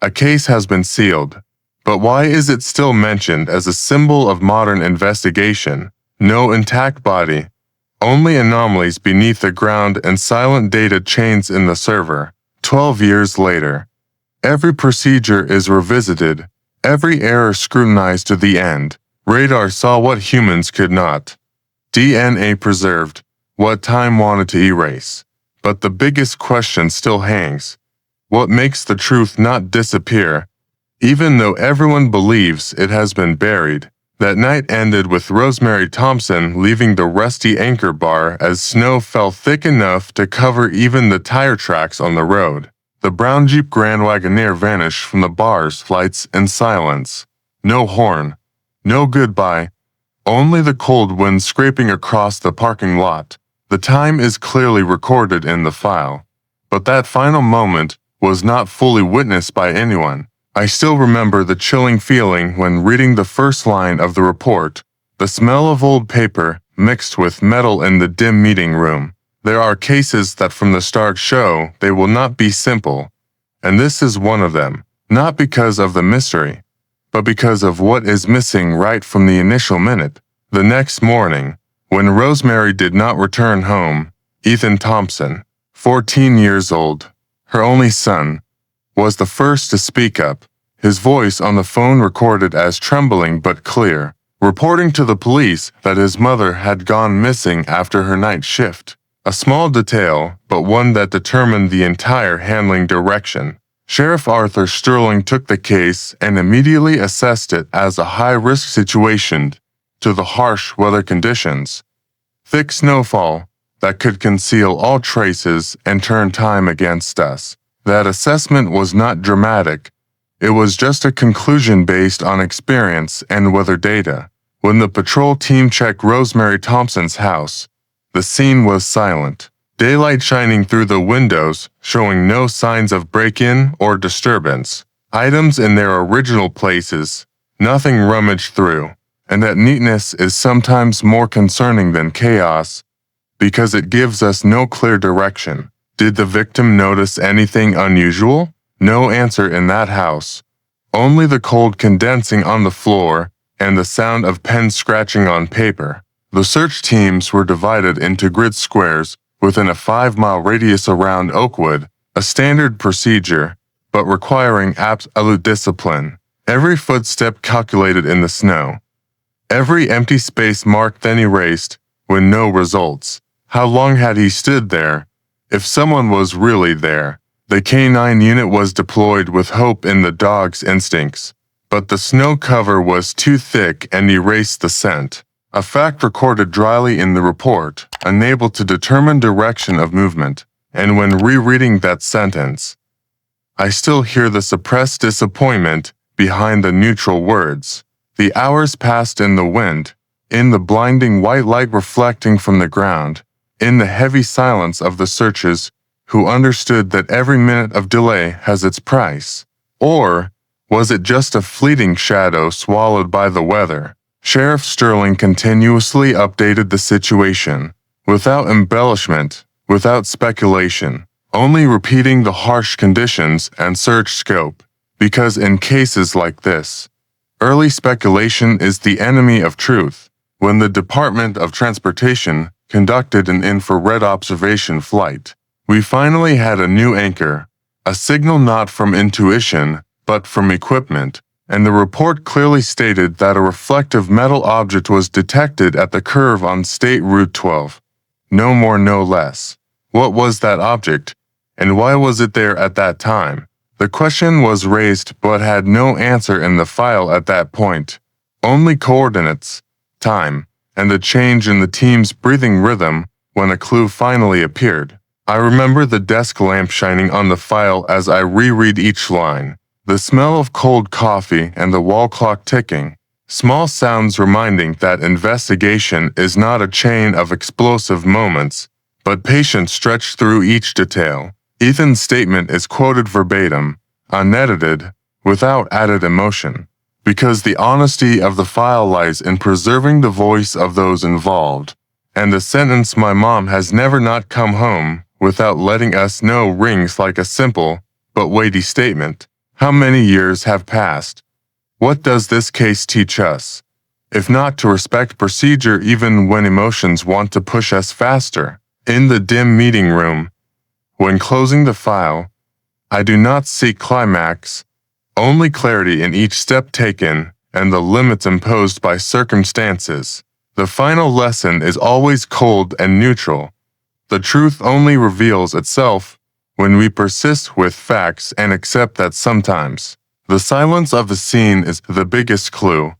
A case has been sealed. But why is it still mentioned as a symbol of modern investigation? No intact body, only anomalies beneath the ground and silent data chains in the server. 12 years later, every procedure is revisited, every error scrutinized to the end. Radar saw what humans could not. DNA preserved what time wanted to erase. But the biggest question still hangs. What makes the truth not disappear? Even though everyone believes it has been buried, that night ended with Rosemary Thompson leaving the rusty anchor bar as snow fell thick enough to cover even the tire tracks on the road. The brown Jeep Grand Wagoneer vanished from the bar's lights in silence. No horn, no goodbye, only the cold wind scraping across the parking lot. The time is clearly recorded in the file, but that final moment was not fully witnessed by anyone. I still remember the chilling feeling when reading the first line of the report, the smell of old paper mixed with metal in the dim meeting room. There are cases that from the start show they will not be simple, and this is one of them, not because of the mystery, but because of what is missing right from the initial minute. The next morning, when Rosemary did not return home, Ethan Thompson, 14 years old, her only son, was the first to speak up, his voice on the phone recorded as trembling but clear, reporting to the police that his mother had gone missing after her night shift. A small detail, but one that determined the entire handling direction. Sheriff Arthur Sterling took the case and immediately assessed it as a high-risk situation to the harsh weather conditions. Thick snowfall that could conceal all traces and turn time against us. That assessment was not dramatic. It was just a conclusion based on experience and weather data. When the patrol team checked Rosemary Thompson's house, the scene was silent. Daylight shining through the windows, showing no signs of break-in or disturbance. Items in their original places, nothing rummaged through. And that neatness is sometimes more concerning than chaos, because it gives us no clear direction. Did the victim notice anything unusual? No answer in that house. Only the cold condensing on the floor and the sound of pens scratching on paper. The search teams were divided into grid squares within a 5-mile radius around Oakwood, a standard procedure, but requiring absolute discipline. Every footstep calculated in the snow. Every empty space marked then erased, with no results. How long had he stood there? If someone was really there. The K-9 unit was deployed with hope in the dog's instincts, but the snow cover was too thick and erased the scent. A fact recorded dryly in the report, unable to determine direction of movement, and when rereading that sentence, I still hear the suppressed disappointment behind the neutral words. The hours passed in the wind, in the blinding white light reflecting from the ground, in the heavy silence of the searchers who understood that every minute of delay has its price. Or was it just a fleeting shadow swallowed by the weather? Sheriff Sterling continuously updated the situation, without embellishment, without speculation, only repeating the harsh conditions and search scope, because in cases like this, early speculation is the enemy of truth. When the Department of Transportation conducted an infrared observation flight, we finally had a new anchor, a signal not from intuition, but from equipment, and the report clearly stated that a reflective metal object was detected at the curve on State Route 12. No more, no less. What was that object, and why was it there at that time? The question was raised but had no answer in the file at that point. Only coordinates, time, and the change in the team's breathing rhythm when a clue finally appeared. I remember the desk lamp shining on the file as I reread each line, the smell of cold coffee and the wall clock ticking. Small sounds reminding that investigation is not a chain of explosive moments, but patience stretched through each detail. Ethan's statement is quoted verbatim, unedited, without added emotion, because the honesty of the file lies in preserving the voice of those involved, and the sentence "my mom has never not come home" without letting us know rings like a simple but weighty statement. How many years have passed? What does this case teach us? If not to respect procedure even when emotions want to push us faster. In the dim meeting room, when closing the file, I do not seek climax, only clarity in each step taken and the limits imposed by circumstances. The final lesson is always cold and neutral. The truth only reveals itself when we persist with facts and accept that sometimes the silence of the scene is the biggest clue.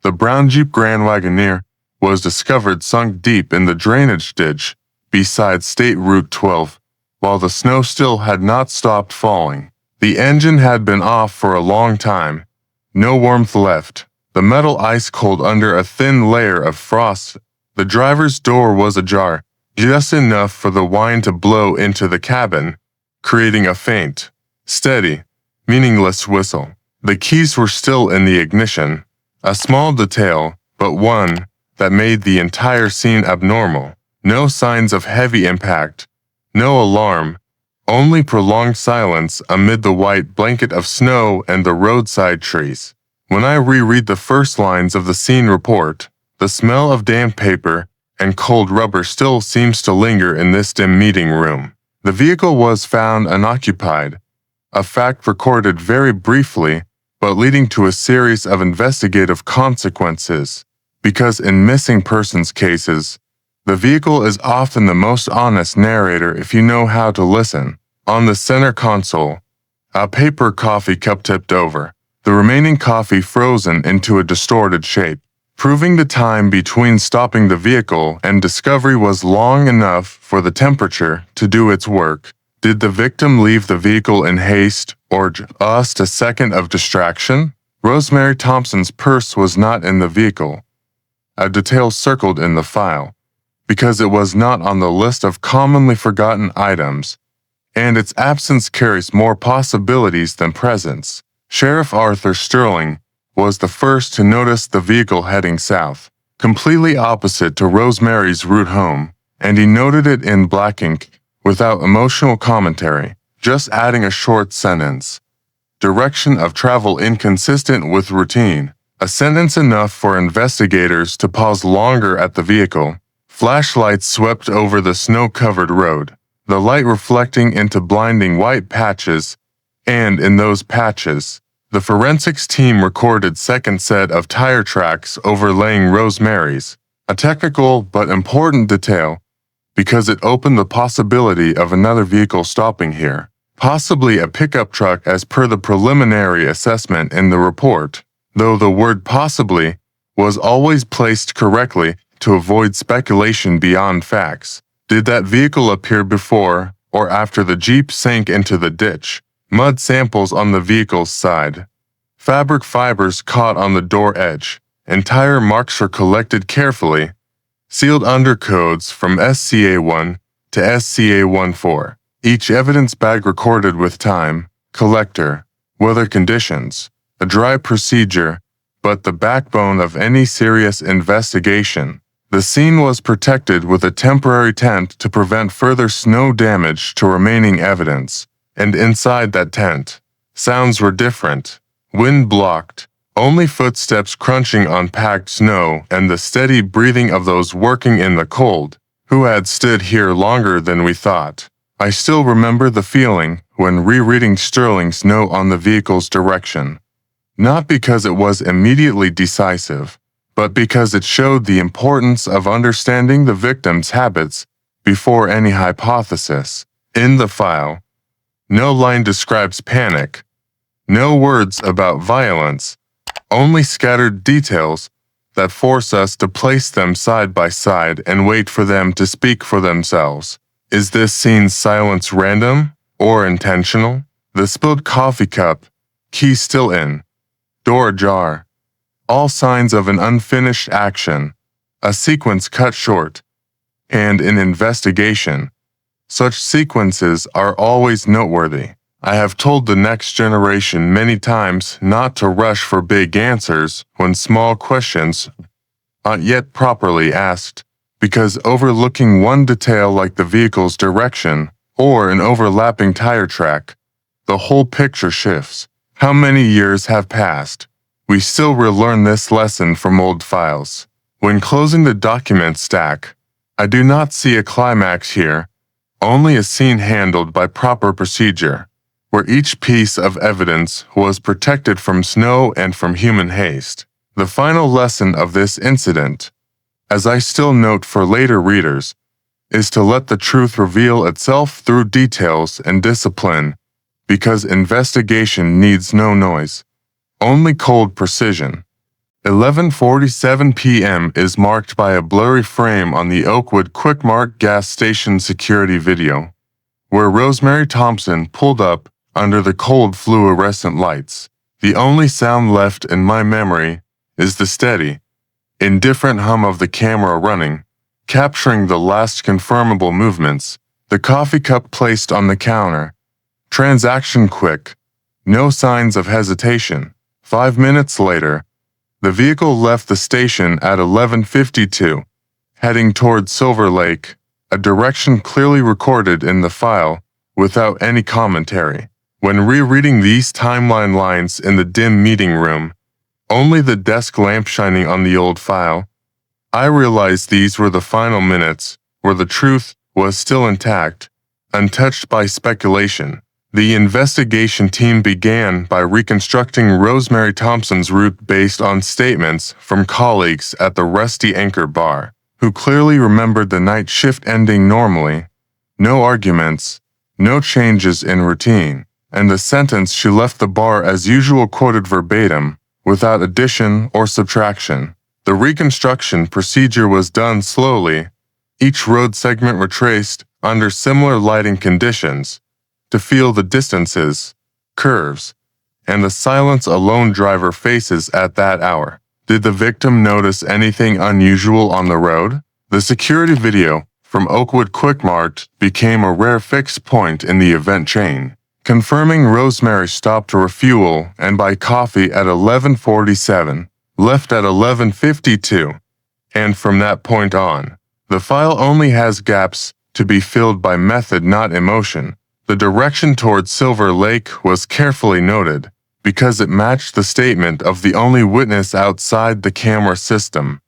The brown Jeep Grand Wagoneer was discovered sunk deep in the drainage ditch beside State Route 12, while the snow still had not stopped falling. The engine had been off for a long time. No warmth left. The metal ice cold under a thin layer of frost. The driver's door was ajar, just enough for the wine to blow into the cabin, creating a faint, steady, meaningless whistle. The keys were still in the ignition, a small detail, but one that made the entire scene abnormal. No signs of heavy impact, no alarm, only prolonged silence amid the white blanket of snow and the roadside trees. When I reread the first lines of the scene report, the smell of damp paper and cold rubber still seems to linger in this dim meeting room. The vehicle was found unoccupied, a fact recorded very briefly, but leading to a series of investigative consequences, because in missing persons cases, the vehicle is often the most honest narrator if you know how to listen. On the center console, a paper coffee cup tipped over, the remaining coffee frozen into a distorted shape, proving the time between stopping the vehicle and discovery was long enough for the temperature to do its work. Did the victim leave the vehicle in haste or just a second of distraction? Rosemary Thompson's purse was not in the vehicle, a detail circled in the file, because it was not on the list of commonly forgotten items, and its absence carries more possibilities than presence. Sheriff Arthur Sterling was the first to notice the vehicle heading south, completely opposite to Rosemary's route home, and he noted it in black ink, without emotional commentary, just adding a short sentence. Direction of travel inconsistent with routine, a sentence enough for investigators to pause longer at the vehicle. Flashlights swept over the snow-covered road, the light reflecting into blinding white patches, and in those patches, the forensics team recorded second set of tire tracks overlaying Rosemary's, a technical but important detail, because it opened the possibility of another vehicle stopping here, possibly a pickup truck as per the preliminary assessment in the report, though the word possibly was always placed correctly to avoid speculation beyond facts. Did that vehicle appear before or after the Jeep sank into the ditch? Mud samples on the vehicle's side. Fabric fibers caught on the door edge. Entire marks were collected carefully. Sealed undercodes from SCA1 to SCA14. Each evidence bag recorded with time, collector, weather conditions, a dry procedure, but the backbone of any serious investigation. The scene was protected with a temporary tent to prevent further snow damage to remaining evidence, and inside that tent, sounds were different, wind blocked, only footsteps crunching on packed snow and the steady breathing of those working in the cold, who had stood here longer than we thought. I still remember the feeling when rereading Sterling's note on the vehicle's direction, not because it was immediately decisive, but because it showed the importance of understanding the victim's habits before any hypothesis. In the file, no line describes panic, no words about violence, only scattered details that force us to place them side by side and wait for them to speak for themselves. Is this scene's silence random or intentional? The spilled coffee cup, key still in, door ajar. All signs of an unfinished action, a sequence cut short, and an investigation. Such sequences are always noteworthy. I have told the next generation many times not to rush for big answers when small questions aren't yet properly asked, because overlooking one detail like the vehicle's direction or an overlapping tire track, the whole picture shifts. How many years have passed? We still relearn this lesson from old files. When closing the document stack, I do not see a climax here, only a scene handled by proper procedure, where each piece of evidence was protected from snow and from human haste. The final lesson of this incident, as I still note for later readers, is to let the truth reveal itself through details and discipline, because investigation needs no noise, only cold precision. 11:47 p.m. is marked by a blurry frame on the Oakwood Quick Mart gas station security video, where Rosemary Thompson pulled up under the cold fluorescent lights. The only sound left in my memory is the steady, indifferent hum of the camera running, capturing the last confirmable movements. The coffee cup placed on the counter. Transaction quick. No signs of hesitation. 5 minutes later, the vehicle left the station at 11:52, heading toward Silver Lake, a direction clearly recorded in the file without any commentary. When rereading these timeline lines in the dim meeting room, only the desk lamp shining on the old file, I realized these were the final minutes where the truth was still intact, untouched by speculation. The investigation team began by reconstructing Rosemary Thompson's route based on statements from colleagues at the Rusty Anchor Bar, who clearly remembered the night shift ending normally, no arguments, no changes in routine, and the sentence she left the bar as usual quoted verbatim, without addition or subtraction. The reconstruction procedure was done slowly, each road segment retraced under similar lighting conditions, to feel the distances, curves, and the silence a lone driver faces at that hour. Did the victim notice anything unusual on the road? The security video from Oakwood Quick Mart became a rare fixed point in the event chain, confirming Rosemary stopped to refuel and buy coffee at 11:47, left at 11:52, and from that point on, the file only has gaps to be filled by method, not emotion. The direction towards Silver Lake was carefully noted, because it matched the statement of the only witness outside the camera system,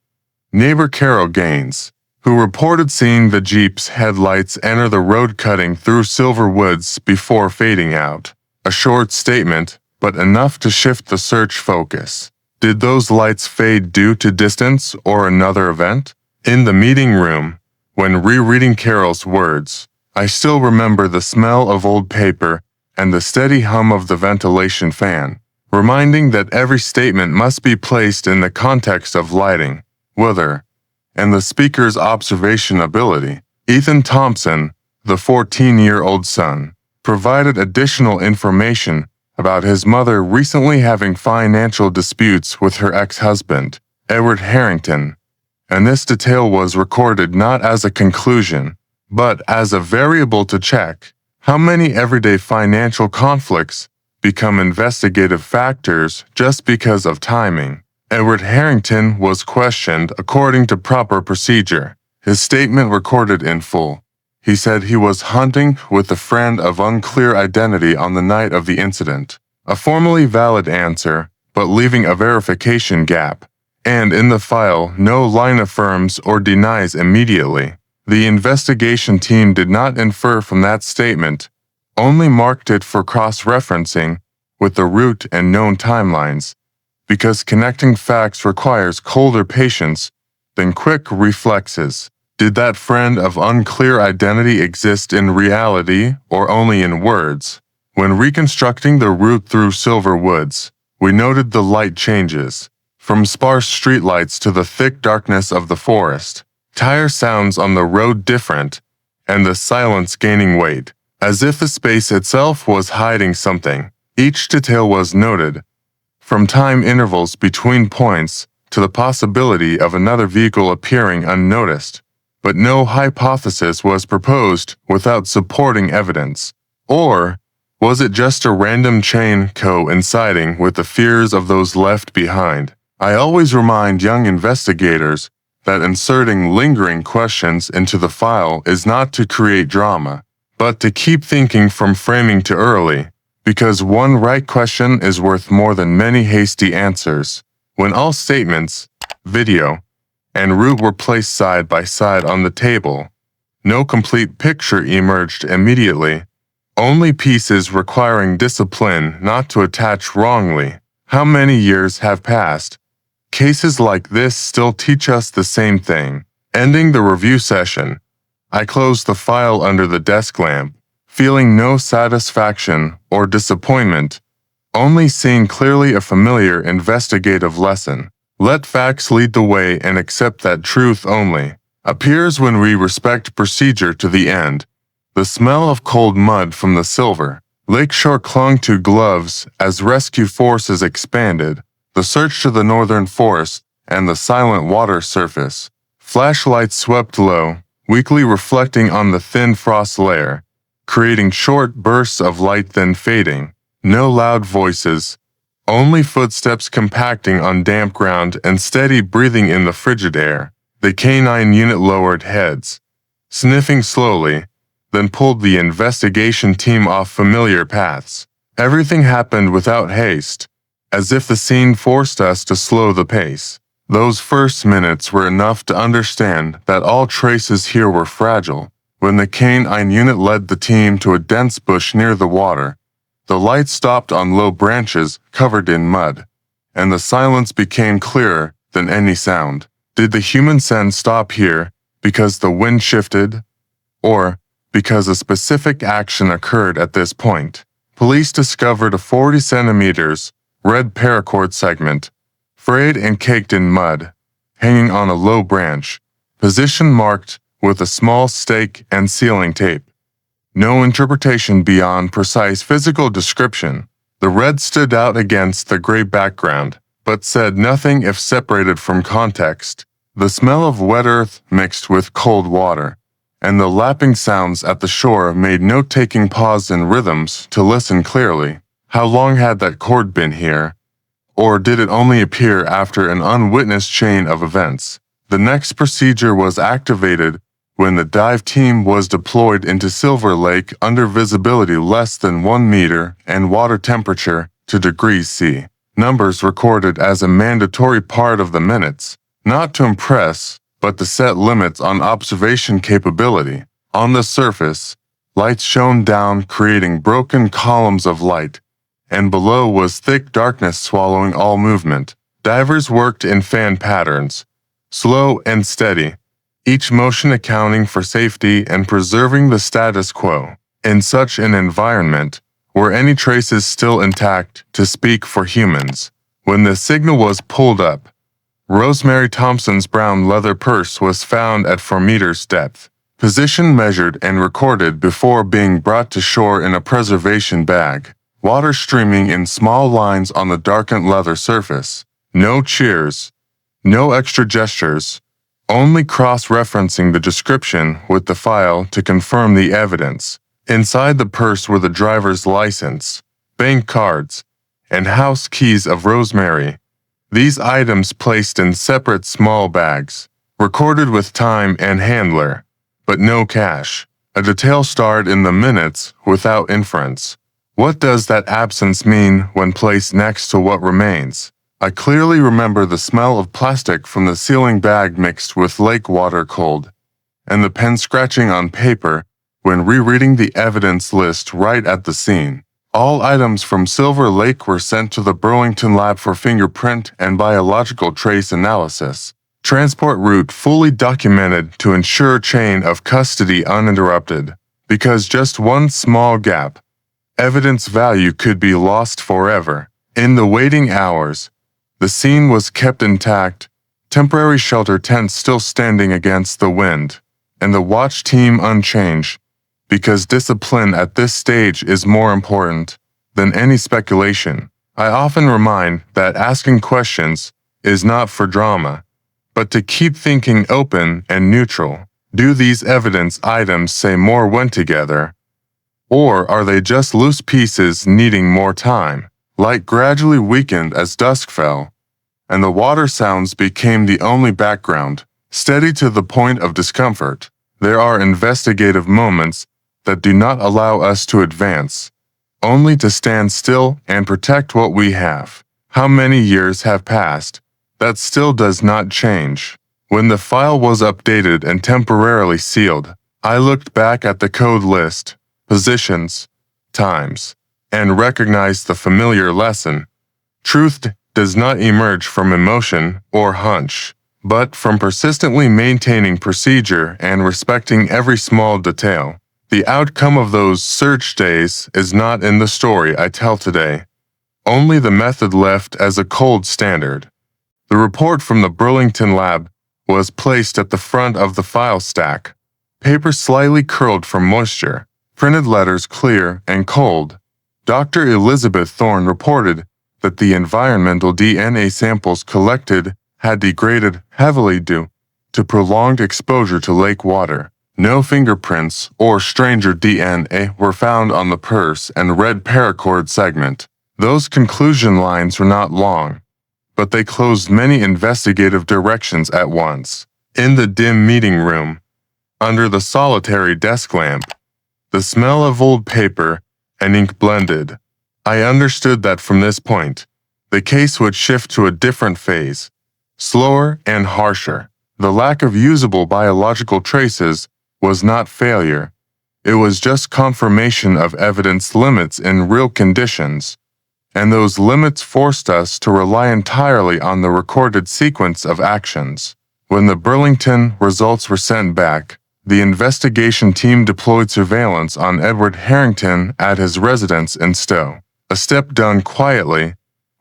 neighbor Carol Gaines, who reported seeing the Jeep's headlights enter the road cutting through Silver Woods before fading out. A short statement, but enough to shift the search focus. Did those lights fade due to distance or another event? In the meeting room, when rereading Carol's words, I still remember the smell of old paper and the steady hum of the ventilation fan, reminding that every statement must be placed in the context of lighting, weather, and the speaker's observation ability. Ethan Thompson, the 14-year-old son, provided additional information about his mother recently having financial disputes with her ex-husband, Edward Harrington, and this detail was recorded not as a conclusion, but as a variable to check how many everyday financial conflicts become investigative factors just because of timing. Edward Harrington was questioned according to proper procedure. His statement recorded in full. He said he was hunting with a friend of unclear identity on the night of the incident. A formally valid answer, but leaving a verification gap. And in the file, no line affirms or denies immediately. The investigation team did not infer from that statement, only marked it for cross-referencing with the route and known timelines, because connecting facts requires colder patience than quick reflexes. Did that friend of unclear identity exist in reality or only in words? When reconstructing the route through Silver Woods, we noted the light changes, from sparse streetlights to the thick darkness of the forest. Tire sounds on the road different, and the silence gaining weight, as if the space itself was hiding something. Each detail was noted, from time intervals between points to the possibility of another vehicle appearing unnoticed, but no hypothesis was proposed without supporting evidence. Or was it just a random chain coinciding with the fears of those left behind? I always remind young investigators that inserting lingering questions into the file is not to create drama, but to keep thinking from framing to early, because one right question is worth more than many hasty answers. When all statements, video, and route were placed side by side on the table, no complete picture emerged immediately, only pieces requiring discipline not to attach wrongly. How many years have passed? Cases like this still teach us the same thing. Ending the review session, I closed the file under the desk lamp, feeling no satisfaction or disappointment, only seeing clearly a familiar investigative lesson. Let facts lead the way and accept that truth only appears when we respect procedure to the end. The smell of cold mud from the Silver Lakeshore clung to gloves as rescue forces expanded, the search to the northern forest and the silent water surface. Flashlights swept low, weakly reflecting on the thin frost layer, creating short bursts of light then fading. No loud voices, only footsteps compacting on damp ground and steady breathing in the frigid air. The canine unit lowered heads, sniffing slowly, then pulled the investigation team off familiar paths. Everything happened without haste, as if the scene forced us to slow the pace. Those first minutes were enough to understand that all traces here were fragile. When the canine unit led the team to a dense bush near the water, the light stopped on low branches covered in mud, and the silence became clearer than any sound. Did the human scent stop here because the wind shifted, or because a specific action occurred at this point? Police discovered a 40 centimeters red paracord segment, frayed and caked in mud, hanging on a low branch, position marked with a small stake and sealing tape. No interpretation beyond precise physical description. The red stood out against the gray background, but said nothing if separated from context. The smell of wet earth mixed with cold water, and the lapping sounds at the shore made note-taking pause in rhythms to listen clearly. How long had that cord been here? Or did it only appear after an unwitnessed chain of events? The next procedure was activated when the dive team was deployed into Silver Lake under visibility less than 1 meter and water temperature to degrees C. Numbers recorded as a mandatory part of the minutes, not to impress, but to set limits on observation capability. On the surface, lights shone down, creating broken columns of light, and below was thick darkness swallowing all movement. Divers worked in fan patterns, slow and steady, each motion accounting for safety and preserving the status quo. In such an environment, were any traces still intact to speak for humans? When the signal was pulled up, Rosemary Thompson's brown leather purse was found at 4 meters depth, position measured and recorded before being brought to shore in a preservation bag. Water streaming in small lines on the darkened leather surface. No cheers, no extra gestures, only cross-referencing the description with the file to confirm the evidence. Inside the purse were the driver's license, bank cards, and house keys of Rosemary. These items placed in separate small bags, recorded with time and handler, but no cash. A detail starred in the minutes without inference. What does that absence mean when placed next to what remains? I clearly remember the smell of plastic from the sealing bag mixed with lake water cold, and the pen scratching on paper when rereading the evidence list right at the scene. All items from Silver Lake were sent to the Burlington lab for fingerprint and biological trace analysis. Transport route fully documented to ensure chain of custody uninterrupted, because just one small gap, evidence value could be lost forever. In the waiting hours, the scene was kept intact, temporary shelter tents still standing against the wind, and the watch team unchanged, because discipline at this stage is more important than any speculation. I often remind that asking questions is not for drama, but to keep thinking open and neutral. Do these evidence items say more went together? Or are they just loose pieces needing more time? Light gradually weakened as dusk fell, and the water sounds became the only background, steady to the point of discomfort. There are investigative moments that do not allow us to advance, only to stand still and protect what we have. How many years have passed? That still does not change. When the file was updated and temporarily sealed, I looked back at the code list, positions, times, and recognized the familiar lesson. Truth does not emerge from emotion or hunch, but from persistently maintaining procedure and respecting every small detail. The outcome of those search days is not in the story I tell today, only the method left as a cold standard. The report from the Burlington lab was placed at the front of the file stack, paper slightly curled from moisture, printed letters clear and cold. Dr. Elizabeth Thorne reported that the environmental DNA samples collected had degraded heavily due to prolonged exposure to lake water. No fingerprints or stranger DNA were found on the purse and red paracord segment. Those conclusion lines were not long, but they closed many investigative directions at once. In the dim meeting room, under the solitary desk lamp, the smell of old paper and ink blended. I understood that from this point, the case would shift to a different phase, slower and harsher. The lack of usable biological traces was not failure. It was just confirmation of evidence limits in real conditions, and those limits forced us to rely entirely on the recorded sequence of actions. When the Burlington results were sent back, the investigation team deployed surveillance on Edward Harrington at his residence in Stowe, a step done quietly,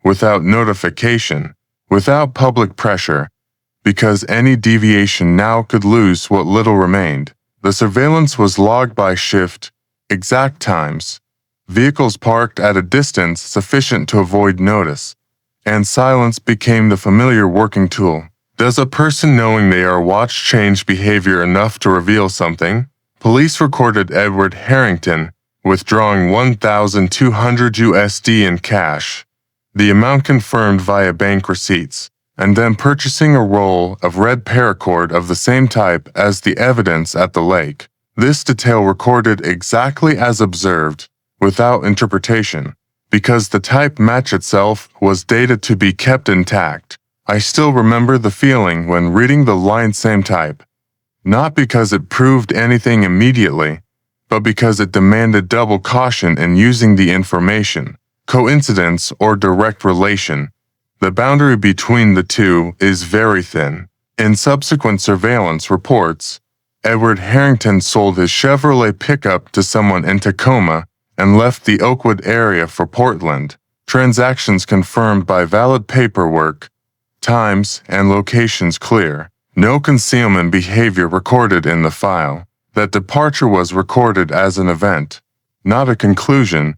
without notification, without public pressure, because any deviation now could lose what little remained. The surveillance was logged by shift, exact times, vehicles parked at a distance sufficient to avoid notice, and silence became the familiar working tool. Does a person knowing they are watched change behavior enough to reveal something? Police recorded Edward Harrington withdrawing $1,200 USD in cash, the amount confirmed via bank receipts, and then purchasing a roll of red paracord of the same type as the evidence at the lake. This detail recorded exactly as observed, without interpretation, because the type match itself was dated to be kept intact. I still remember the feeling when reading the line same type, not because it proved anything immediately, but because it demanded double caution in using the information, coincidence or direct relation. The boundary between the two is very thin. In subsequent surveillance reports, Edward Harrington sold his Chevrolet pickup to someone in Tacoma and left the Oakwood area for Portland. Transactions confirmed by valid paperwork, times and locations clear. No concealment behavior recorded in the file. That departure was recorded as an event, not a conclusion,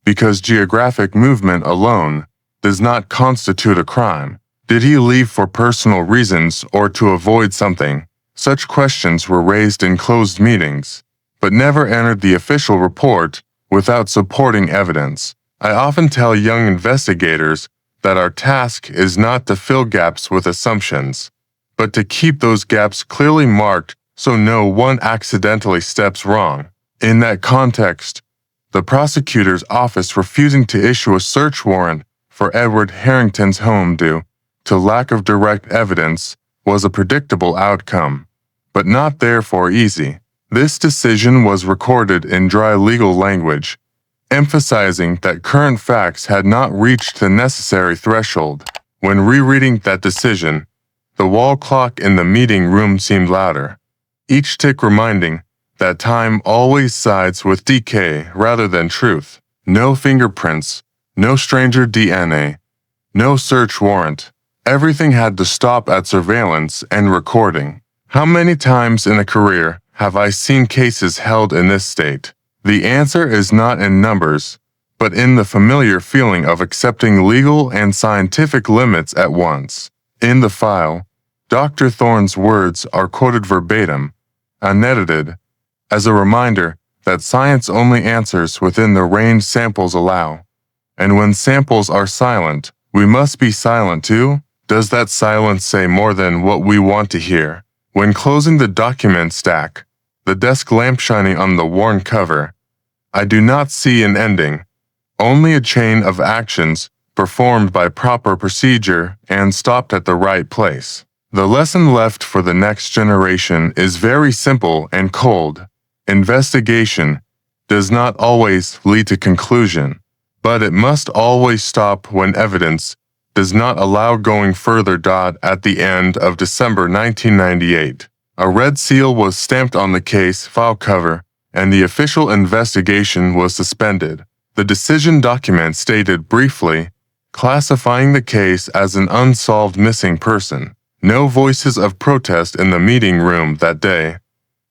because geographic movement alone does not constitute a crime. Did he leave for personal reasons or to avoid something? Such questions were raised in closed meetings, but never entered the official report without supporting evidence. I often tell young investigators that our task is not to fill gaps with assumptions, but to keep those gaps clearly marked so no one accidentally steps wrong. In that context, the prosecutor's office refusing to issue a search warrant for Edward Harrington's home due to lack of direct evidence was a predictable outcome, but not therefore easy. This decision was recorded in dry legal language, emphasizing that current facts had not reached the necessary threshold. When rereading that decision, the wall clock in the meeting room seemed louder, each tick reminding that time always sides with decay rather than truth. No fingerprints, no stranger DNA, no search warrant. Everything had to stop at surveillance and recording. How many times in a career have I seen cases held in this state? The answer is not in numbers, but in the familiar feeling of accepting legal and scientific limits at once. In the file, Dr. Thorne's words are quoted verbatim, unedited, as a reminder that science only answers within the range samples allow. And when samples are silent, we must be silent too? Does that silence say more than what we want to hear? When closing the document stack, the desk lamp shining on the worn cover, I do not see an ending, only a chain of actions performed by proper procedure and stopped at the right place. The lesson left for the next generation is very simple and cold. Investigation does not always lead to conclusion, but it must always stop when evidence does not allow going further. At the end of December 1998, a red seal was stamped on the case file cover, and the official investigation was suspended. The decision document stated briefly, classifying the case as an unsolved missing person. No voices of protest in the meeting room that day.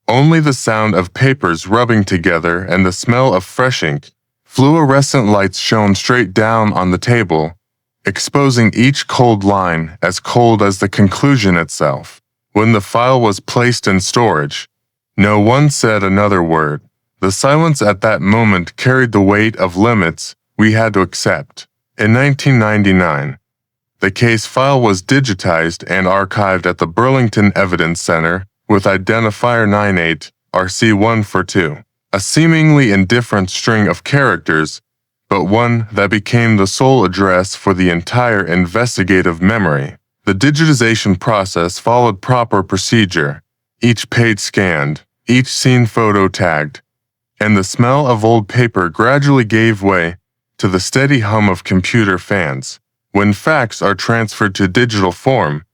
Only the sound of papers rubbing together and the smell of fresh ink. Fluorescent lights shone straight down on the table, exposing each cold line as cold as the conclusion itself. When the file was placed in storage, no one said another word. The silence at that moment carried the weight of limits we had to accept. In 1999, the case file was digitized and archived at the Burlington Evidence Center with identifier 98RC142, a seemingly indifferent string of characters, but one that became the sole address for the entire investigative memory. The digitization process followed proper procedure, each page scanned, each scene photo tagged, and the smell of old paper gradually gave way to the steady hum of computer fans. When facts are transferred to digital form,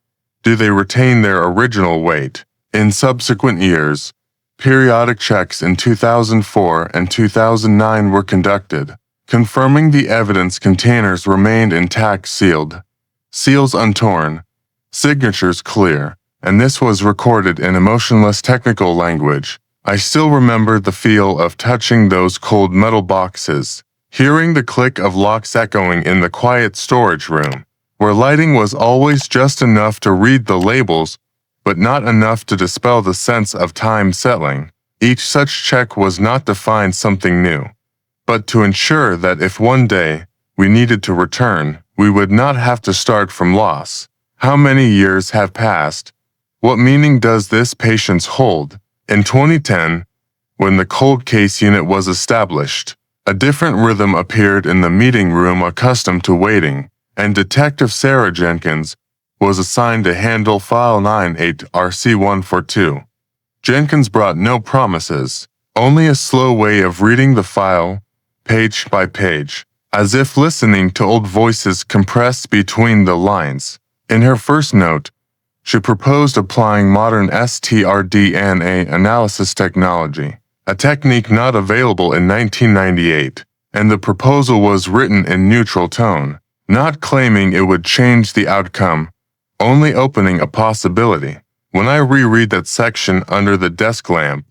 do they retain their original weight? In subsequent years, periodic checks in 2004 and 2009 were conducted, confirming the evidence containers remained intact, sealed, seals untorn, signatures clear, and this was recorded in emotionless technical language. I still remember the feel of touching those cold metal boxes, hearing the click of locks echoing in the quiet storage room, where lighting was always just enough to read the labels, but not enough to dispel the sense of time settling. Each such check was not to find something new, but to ensure that if one day we needed to return, we would not have to start from loss. How many years have passed? What meaning does this patience hold? In 2010, when the cold case unit was established, a different rhythm appeared in the meeting room accustomed to waiting, and Detective Sarah Jenkins was assigned to handle File 98RC142. Jenkins brought no promises, only a slow way of reading the file, page by page, as if listening to old voices compressed between the lines. In her first note, she proposed applying modern strDNA analysis technology, a technique not available in 1998, and the proposal was written in neutral tone, not claiming it would change the outcome, only opening a possibility. When I reread that section under the desk lamp,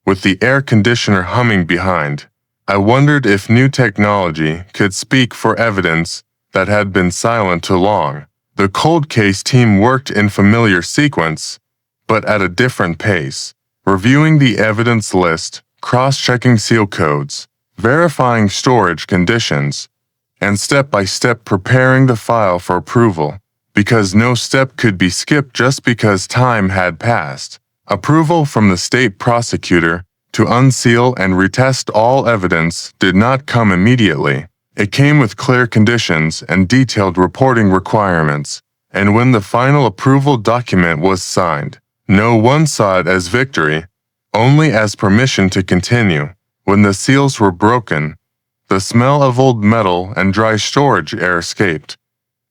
with the air conditioner humming behind, I wondered if new technology could speak for evidence that had been silent too long. The cold case team worked in familiar sequence, but at a different pace, reviewing the evidence list, cross-checking seal codes, verifying storage conditions, and step-by-step preparing the file for approval, because no step could be skipped just because time had passed. Approval from the state prosecutor to unseal and retest all evidence did not come immediately. It came with clear conditions and detailed reporting requirements, and when the final approval document was signed, no one saw it as victory, only as permission to continue. When the seals were broken, the smell of old metal and dry storage air escaped,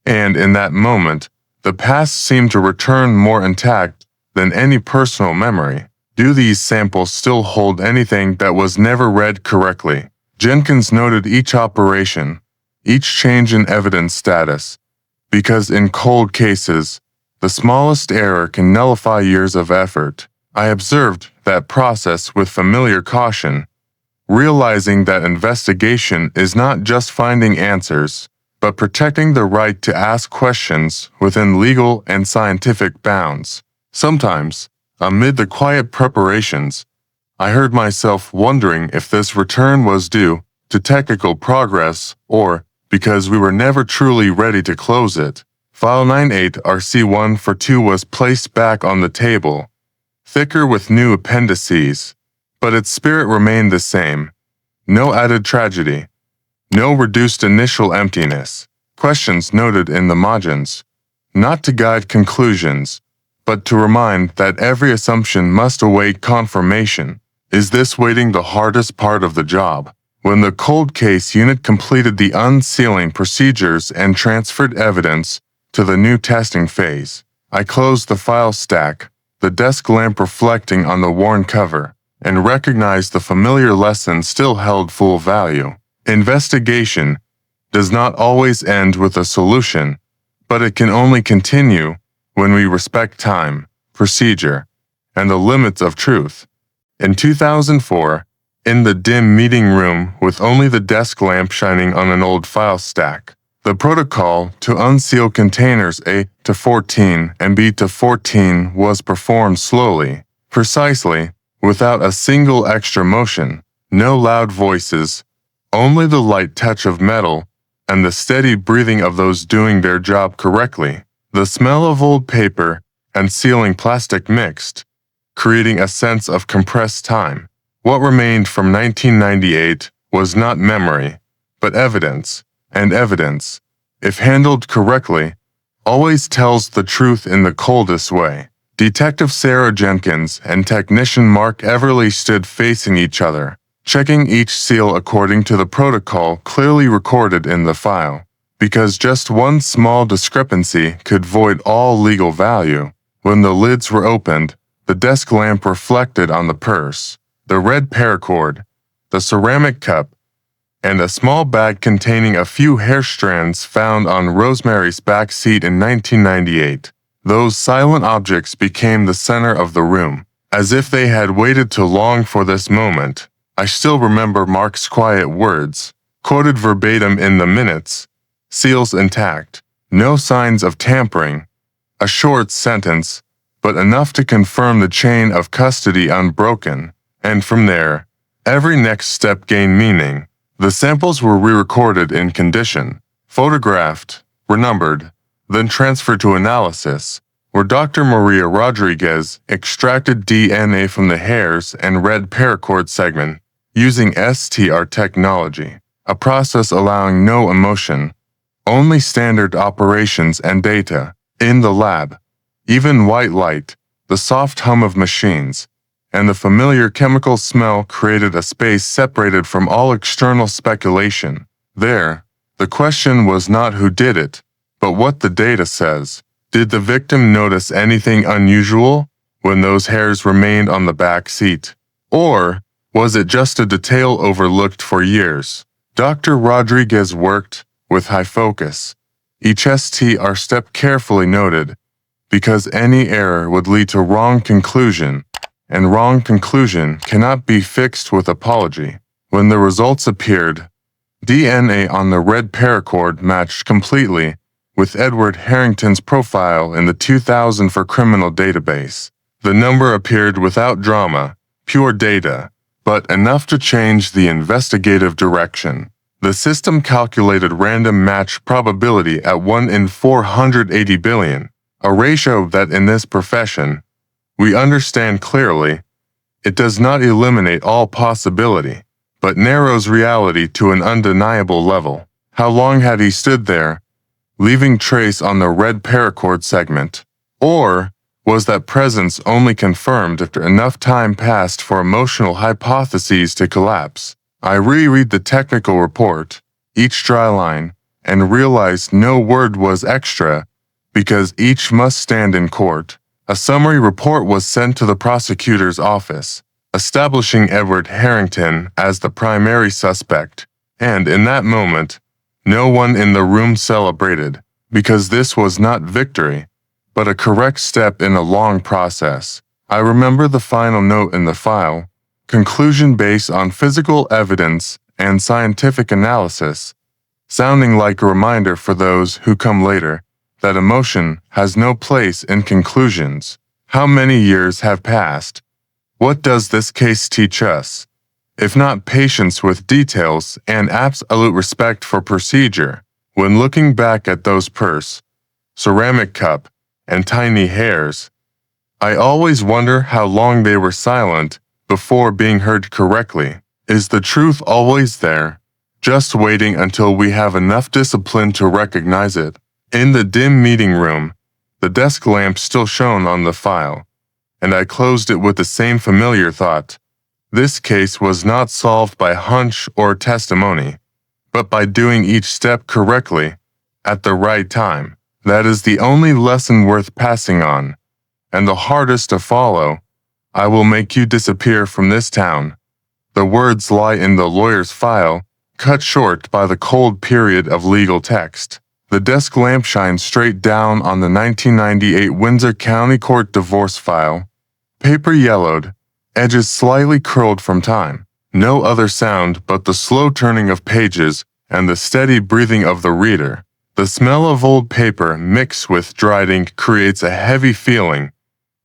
and in that moment, the past seemed to return more intact than any personal memory. Do these samples still hold anything that was never read correctly? Jenkins noted each operation, each change in evidence status, because in cold cases, the smallest error can nullify years of effort. I observed that process with familiar caution, realizing that investigation is not just finding answers, but protecting the right to ask questions within legal and scientific bounds. Sometimes, amid the quiet preparations, I heard myself wondering if this return was due to technical progress or because we were never truly ready to close it. File 98RC142 was placed back on the table, thicker with new appendices, but its spirit remained the same. No added tragedy, No reduced initial emptiness. Questions noted in the margins. Not to guide conclusions, but to remind that every assumption must await confirmation. Is this waiting the hardest part of the job? When the cold case unit completed the unsealing procedures and transferred evidence to the new testing phase, I closed the file stack, the desk lamp reflecting on the worn cover, and recognized the familiar lesson still held full value. Investigation does not always end with a solution, but it can only continue when we respect time, procedure, and the limits of truth. In 2004, in the dim meeting room with only the desk lamp shining on an old file stack, the protocol to unseal containers A to 14 and B to 14 was performed slowly, precisely, without a single extra motion, no loud voices, only the light touch of metal and the steady breathing of those doing their job correctly. The smell of old paper and sealing plastic mixed, creating a sense of compressed time. What remained from 1998 was not memory, but evidence, and evidence, if handled correctly, always tells the truth in the coldest way. Detective Sarah Jenkins and technician Mark Everly stood facing each other, checking each seal according to the protocol clearly recorded in the file, because just one small discrepancy could void all legal value. When the lids were opened, the desk lamp reflected on the purse, the red paracord, the ceramic cup, and a small bag containing a few hair strands found on Rosemary's back seat in 1998. Those silent objects became the center of the room, as if they had waited too long for this moment. I still remember Mark's quiet words, quoted verbatim in the minutes, seals intact, no signs of tampering. A short sentence, but enough to confirm the chain of custody unbroken, and from there, every next step gained meaning. The samples were re-recorded in condition, photographed, renumbered, then transferred to analysis, where Dr. Maria Rodriguez extracted DNA from the hairs and red paracord segment using STR technology, a process allowing no emotion, only standard operations and data. In the lab, even white light, the soft hum of machines, and the familiar chemical smell created a space separated from all external speculation. There, the question was not who did it, but what the data says. Did the victim notice anything unusual when those hairs remained on the back seat? Or was it just a detail overlooked for years? Dr. Rodriguez worked with high focus, each STR step carefully noted, because any error would lead to wrong conclusion, and wrong conclusion cannot be fixed with apology. When the results appeared, DNA on the red paracord matched completely with Edward Harrington's profile in the 2004 criminal database. The number appeared without drama, pure data, but enough to change the investigative direction. The system calculated random match probability at 1 in 480 billion, a ratio that in this profession, we understand clearly. It does not eliminate all possibility, but narrows reality to an undeniable level. How long had he stood there, leaving trace on the red paracord segment? Or was that presence only confirmed after enough time passed for emotional hypotheses to collapse? I reread the technical report, each dry line, and realized no word was extra because each must stand in court. A summary report was sent to the prosecutor's office, establishing Edward Harrington as the primary suspect, and in that moment, no one in the room celebrated, because this was not victory, but a correct step in a long process. I remember the final note in the file, conclusion based on physical evidence and scientific analysis, sounding like a reminder for those who come later that emotion has no place in conclusions. How many years have passed? What does this case teach us? If not patience with details and absolute respect for procedure, when looking back at those purse, ceramic cup, and tiny hairs, I always wonder how long they were silent before being heard correctly. Is the truth always there, just waiting until we have enough discipline to recognize it. In the dim meeting room, the desk lamp still shone on the file, and I closed it with the same familiar thought. This case was not solved by hunch or testimony, but by doing each step correctly, at the right time. That is the only lesson worth passing on, and the hardest to follow. I will make you disappear from this town. The words lie in the lawyer's file, cut short by the cold period of legal text. The desk lamp shines straight down on the 1998 Windsor County Court divorce file. Paper yellowed, edges slightly curled from time. No other sound but the slow turning of pages and the steady breathing of the reader. The smell of old paper mixed with dried ink creates a heavy feeling,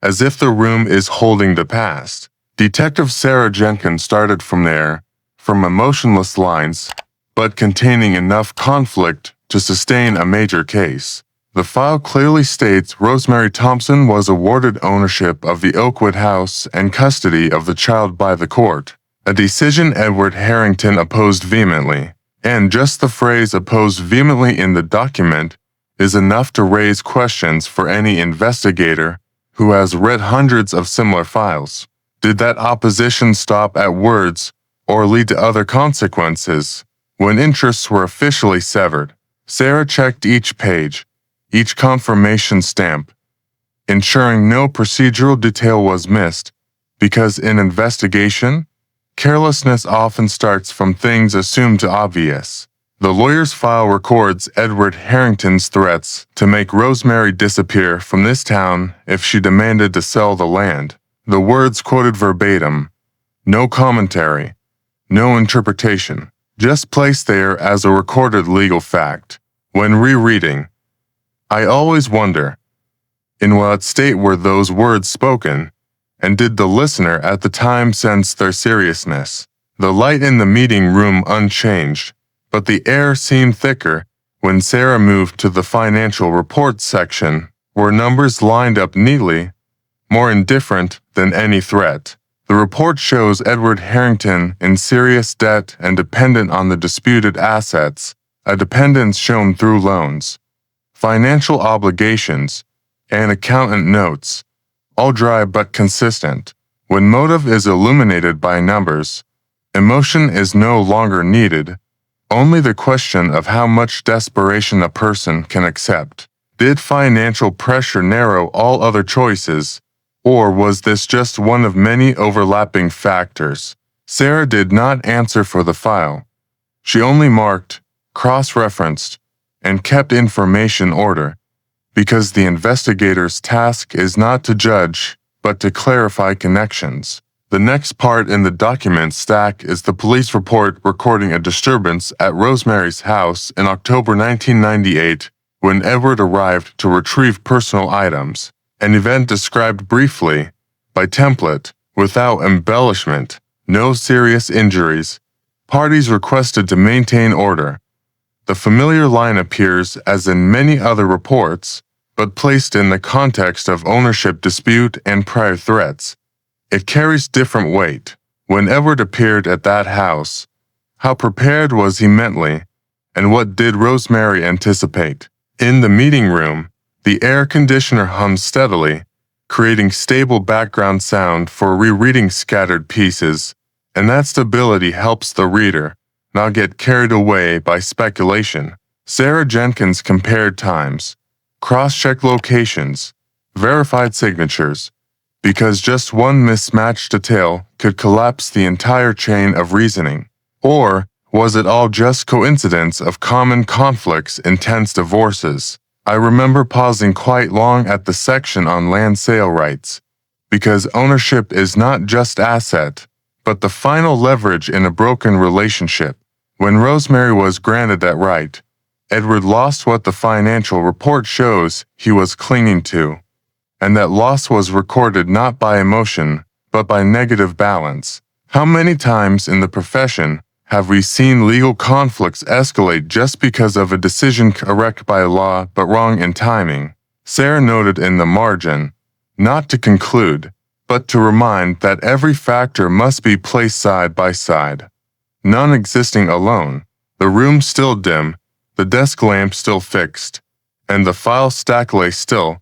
as if the room is holding the past. Detective Sarah Jenkins started from there, from emotionless lines, but containing enough conflict to sustain a major case. The file clearly states Rosemary Thompson was awarded ownership of the Oakwood house and custody of the child by the court, a decision Edward Harrington opposed vehemently. And just the phrase opposed vehemently in the document is enough to raise questions for any investigator who has read hundreds of similar files. Did that opposition stop at words or lead to other consequences? When interests were officially severed, Sarah checked each page, each confirmation stamp, ensuring no procedural detail was missed, because in investigation, carelessness often starts from things assumed obvious. The lawyer's file records Edward Harrington's threats to make Rosemary disappear from this town if she demanded to sell the land. The words quoted verbatim, no commentary, no interpretation, just placed there as a recorded legal fact. When rereading, I always wonder, in what state were those words spoken? And did the listener at the time sense their seriousness? The light in the meeting room unchanged, but the air seemed thicker when Sarah moved to the financial reports section, where numbers lined up neatly, more indifferent than any threat. The report shows Edward Harrington in serious debt and dependent on the disputed assets, a dependence shown through loans, financial obligations, and accountant notes, all dry but consistent. When motive is illuminated by numbers, emotion is no longer needed, only the question of how much desperation a person can accept. Did financial pressure narrow all other choices, or was this just one of many overlapping factors? Sarah did not answer for the file. She only marked, cross-referenced, and kept information order, because the investigator's task is not to judge, but to clarify connections. The next part in the document stack is the police report recording a disturbance at Rosemary's house in October 1998 when Edward arrived to retrieve personal items, an event described briefly, by template, without embellishment, no serious injuries. Parties requested to maintain order. The familiar line appears as in many other reports, but placed in the context of ownership dispute and prior threats, it carries different weight. When Edward appeared at that house, how prepared was he mentally, and what did Rosemary anticipate? In the meeting room, the air conditioner hummed steadily, creating stable background sound for rereading scattered pieces, and that stability helps the reader not get carried away by speculation. Sarah Jenkins compared times, cross-checked locations, verified signatures, because just one mismatched detail could collapse the entire chain of reasoning. Or was it all just coincidence of common conflicts in tense divorces? I remember pausing quite long at the section on land sale rights, because ownership is not just asset, but the final leverage in a broken relationship. When Rosemary was granted that right, Edward lost what the financial report shows he was clinging to, and that loss was recorded not by emotion, but by negative balance. How many times in the profession have we seen legal conflicts escalate just because of a decision correct by law but wrong in timing? Sarah noted in the margin, not to conclude, but to remind that every factor must be placed side by side, none existing alone. The room still dim, the desk lamp still fixed, and the file stack lay still,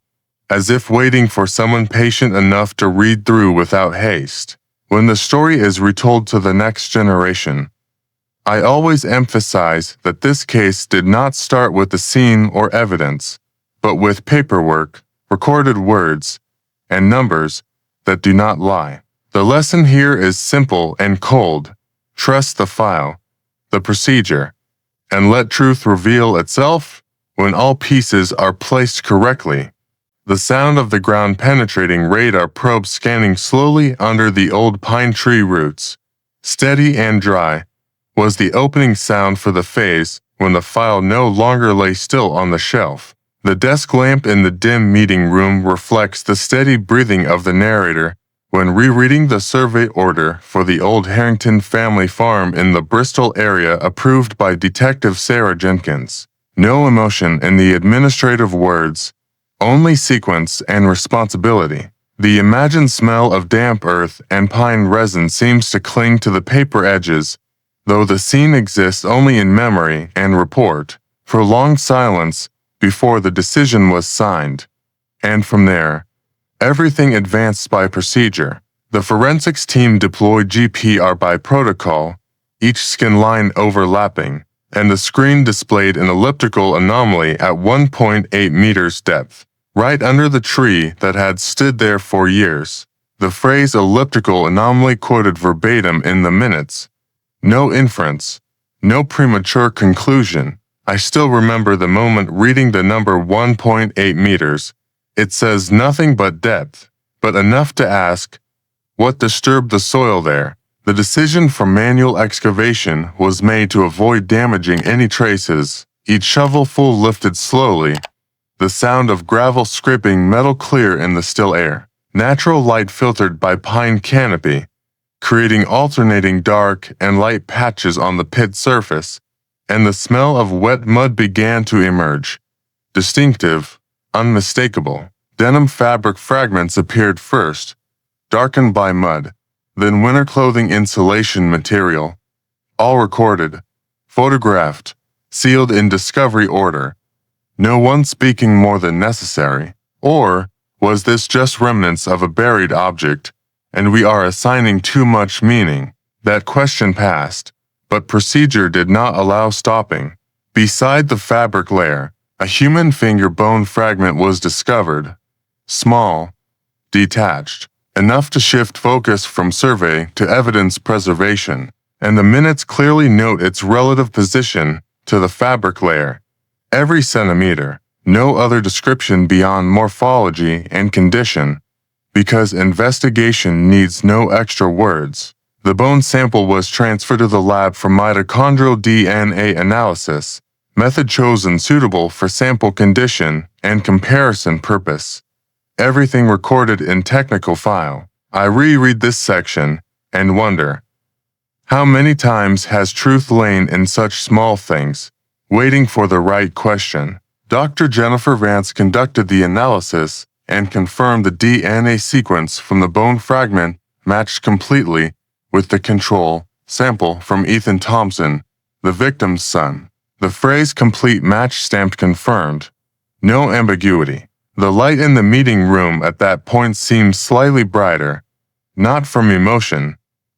as if waiting for someone patient enough to read through without haste. When the story is retold to the next generation, I always emphasize that this case did not start with the scene or evidence, but with paperwork, recorded words, and numbers that do not lie. The lesson here is simple and cold. Trust the file, the procedure, and let truth reveal itself when all pieces are placed correctly. The sound of the ground-penetrating radar probe scanning slowly under the old pine tree roots, steady and dry, was the opening sound for the phase when the file no longer lay still on the shelf. The desk lamp in the dim meeting room reflects the steady breathing of the narrator when rereading the survey order for the old Harrington family farm in the Bristol area approved by Detective Sarah Jenkins. No emotion in the administrative words, only sequence and responsibility. The imagined smell of damp earth and pine resin seems to cling to the paper edges, though the scene exists only in memory and report. Prolonged silence before the decision was signed. And from there, everything advanced by procedure. The forensics team deployed GPR by protocol, each skin line overlapping, and the screen displayed an elliptical anomaly at 1.8 meters depth, right under the tree that had stood there for years. The phrase elliptical anomaly quoted verbatim in the minutes. No inference, no premature conclusion. I still remember the moment reading the number 1.8 meters. It says nothing but depth, but enough to ask, what disturbed the soil there? The decision for manual excavation was made to avoid damaging any traces. Each shovelful lifted slowly, the sound of gravel scraping metal clear in the still air. Natural light filtered by pine canopy, creating alternating dark and light patches on the pit surface, and the smell of wet mud began to emerge. Distinctive, unmistakable. Denim fabric fragments appeared first, darkened by mud, then winter clothing insulation material. All recorded, photographed, sealed in discovery order. No one speaking more than necessary. Or was this just remnants of a buried object, and we are assigning too much meaning? That question passed, but procedure did not allow stopping. Beside the fabric layer, a human finger bone fragment was discovered. Small, detached, enough to shift focus from survey to evidence preservation, and the minutes clearly note its relative position to the fabric layer. Every centimeter, no other description beyond morphology and condition, because investigation needs no extra words. The bone sample was transferred to the lab for mitochondrial DNA analysis, method chosen suitable for sample condition and comparison purpose. Everything recorded in technical file. I reread this section and wonder, how many times has truth lain in such small things, waiting for the right question? Dr. Jennifer Vance conducted the analysis and confirmed the DNA sequence from the bone fragment matched completely with the control sample from Ethan Thompson, the victim's son. The phrase complete match stamped confirmed. No ambiguity. The light in the meeting room at that point seemed slightly brighter, not from emotion,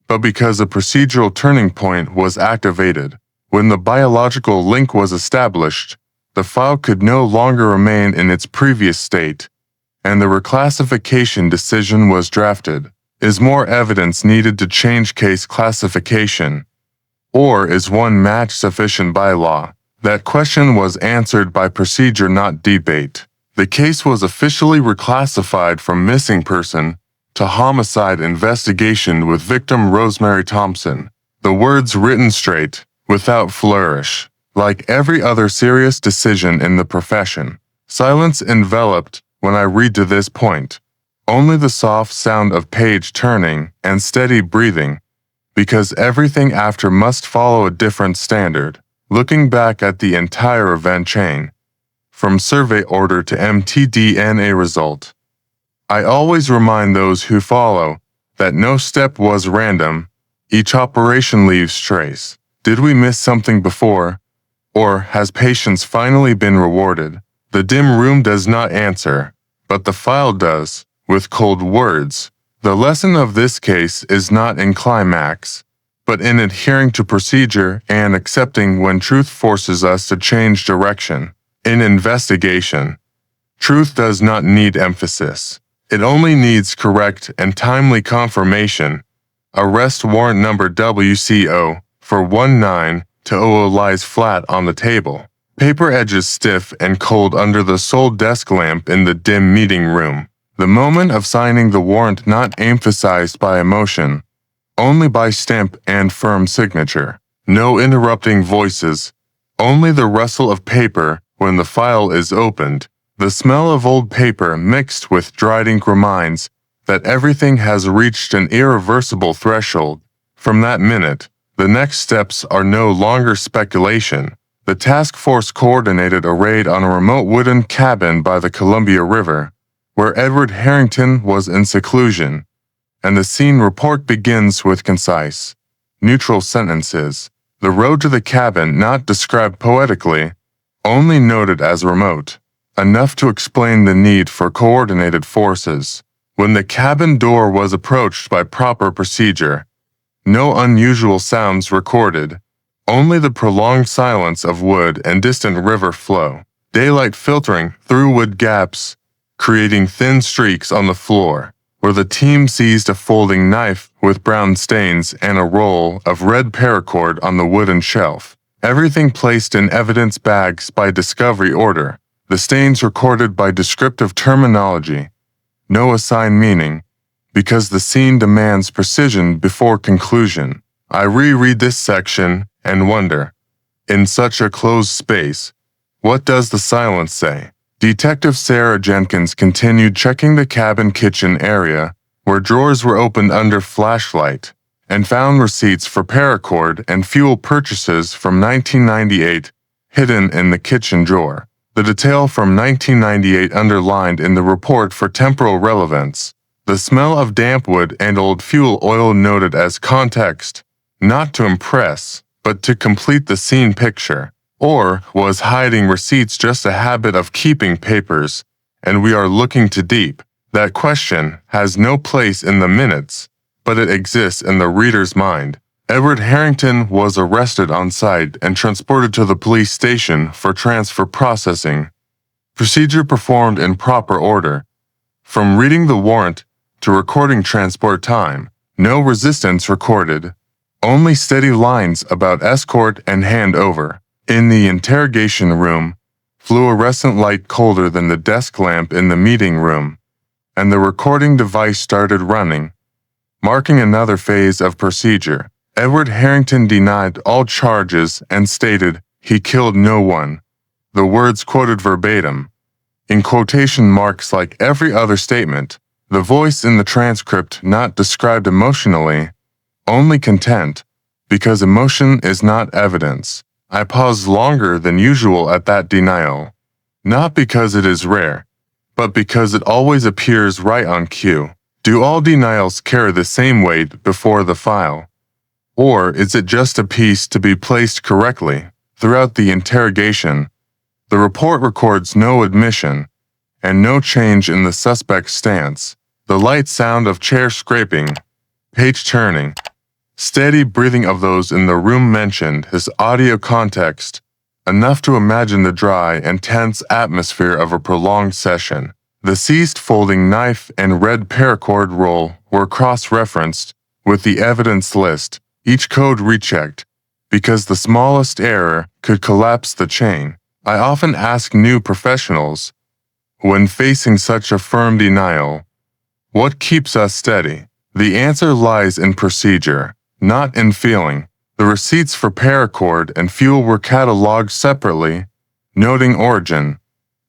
but because a procedural turning point was activated. When the biological link was established, the file could no longer remain in its previous state, and the reclassification decision was drafted. Is more evidence needed to change case classification? Or is one match sufficient by law? That question was answered by procedure, not debate. The case was officially reclassified from missing person to homicide investigation with victim Rosemary Thompson. The words written straight, without flourish. Like every other serious decision in the profession, silence enveloped when I read to this point. Only the soft sound of page turning and steady breathing, because everything after must follow a different standard. Looking back at the entire event chain, from survey order to mtDNA result, I always remind those who follow that no step was random, each operation leaves trace. Did we miss something before? Or has patience finally been rewarded? The dim room does not answer, but the file does, with cold words. The lesson of this case is not in climax, but in adhering to procedure and accepting when truth forces us to change direction. In investigation, truth does not need emphasis. It only needs correct and timely confirmation. Arrest warrant number WCO for 19-00 lies flat on the table. Paper edges stiff and cold under the sole desk lamp in the dim meeting room. The moment of signing the warrant not emphasized by emotion, only by stamp and firm signature. No interrupting voices, only the rustle of paper when the file is opened. The smell of old paper mixed with dried ink reminds that everything has reached an irreversible threshold. From that minute, the next steps are no longer speculation. The task force coordinated a raid on a remote wooden cabin by the Columbia River, where Edward Harrington was in seclusion, and the scene report begins with concise, neutral sentences. The road to the cabin not described poetically, only noted as remote, enough to explain the need for coordinated forces. When the cabin door was approached by proper procedure, no unusual sounds recorded, only the prolonged silence of wood and distant river flow, daylight filtering through wood gaps, creating thin streaks on the floor, where the team seized a folding knife with brown stains and a roll of red paracord on the wooden shelf. Everything placed in evidence bags by discovery order, the stains recorded by descriptive terminology, no assigned meaning, because the scene demands precision before conclusion. I reread this section and wonder, in such a closed space, what does the silence say? Detective Sarah Jenkins continued checking the cabin kitchen area, where drawers were opened under flashlight, and found receipts for paracord and fuel purchases from 1998 hidden in the kitchen drawer. The detail from 1998 underlined in the report for temporal relevance. The smell of damp wood and old fuel oil noted as context, not to impress, but to complete the scene picture. Or was hiding receipts just a habit of keeping papers, and we are looking too deep? That question has no place in the minutes, but it exists in the reader's mind. Edward Harrington was arrested on site and transported to the police station for transfer processing. Procedure performed in proper order. From reading the warrant to recording transport time, no resistance recorded, only steady lines about escort and handover. In the interrogation room, fluorescent light colder than the desk lamp in the meeting room, and the recording device started running, marking another phase of procedure. Edward Harrington denied all charges and stated he killed no one. The words quoted verbatim, in quotation marks like every other statement, the voice in the transcript not described emotionally, only content, because emotion is not evidence. I paused longer than usual at that denial, not because it is rare, but because it always appears right on cue. Do all denials carry the same weight before the file? Or is it just a piece to be placed correctly? Throughout the interrogation, the report records no admission and no change in the suspect's stance. The light sound of chair scraping, page turning, steady breathing of those in the room mentioned his audio context, enough to imagine the dry and tense atmosphere of a prolonged session. The seized folding knife and red paracord roll were cross-referenced with the evidence list, each code rechecked, because the smallest error could collapse the chain. I often ask new professionals, when facing such a firm denial, what keeps us steady? The answer lies in procedure, not in feeling. The receipts for paracord and fuel were cataloged separately, noting origin,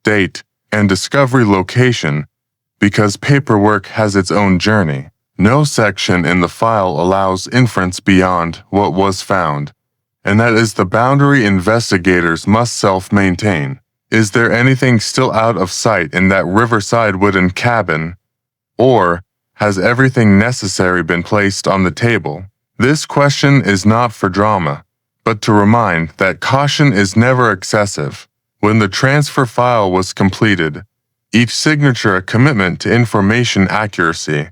date, and discovery location, because paperwork has its own journey. No section in the file allows inference beyond what was found, and that is the boundary investigators must self-maintain. Is there anything still out of sight in that riverside wooden cabin, or has everything necessary been placed on the table? This question is not for drama, but to remind that caution is never excessive. When the transfer file was completed, each signature a commitment to information accuracy.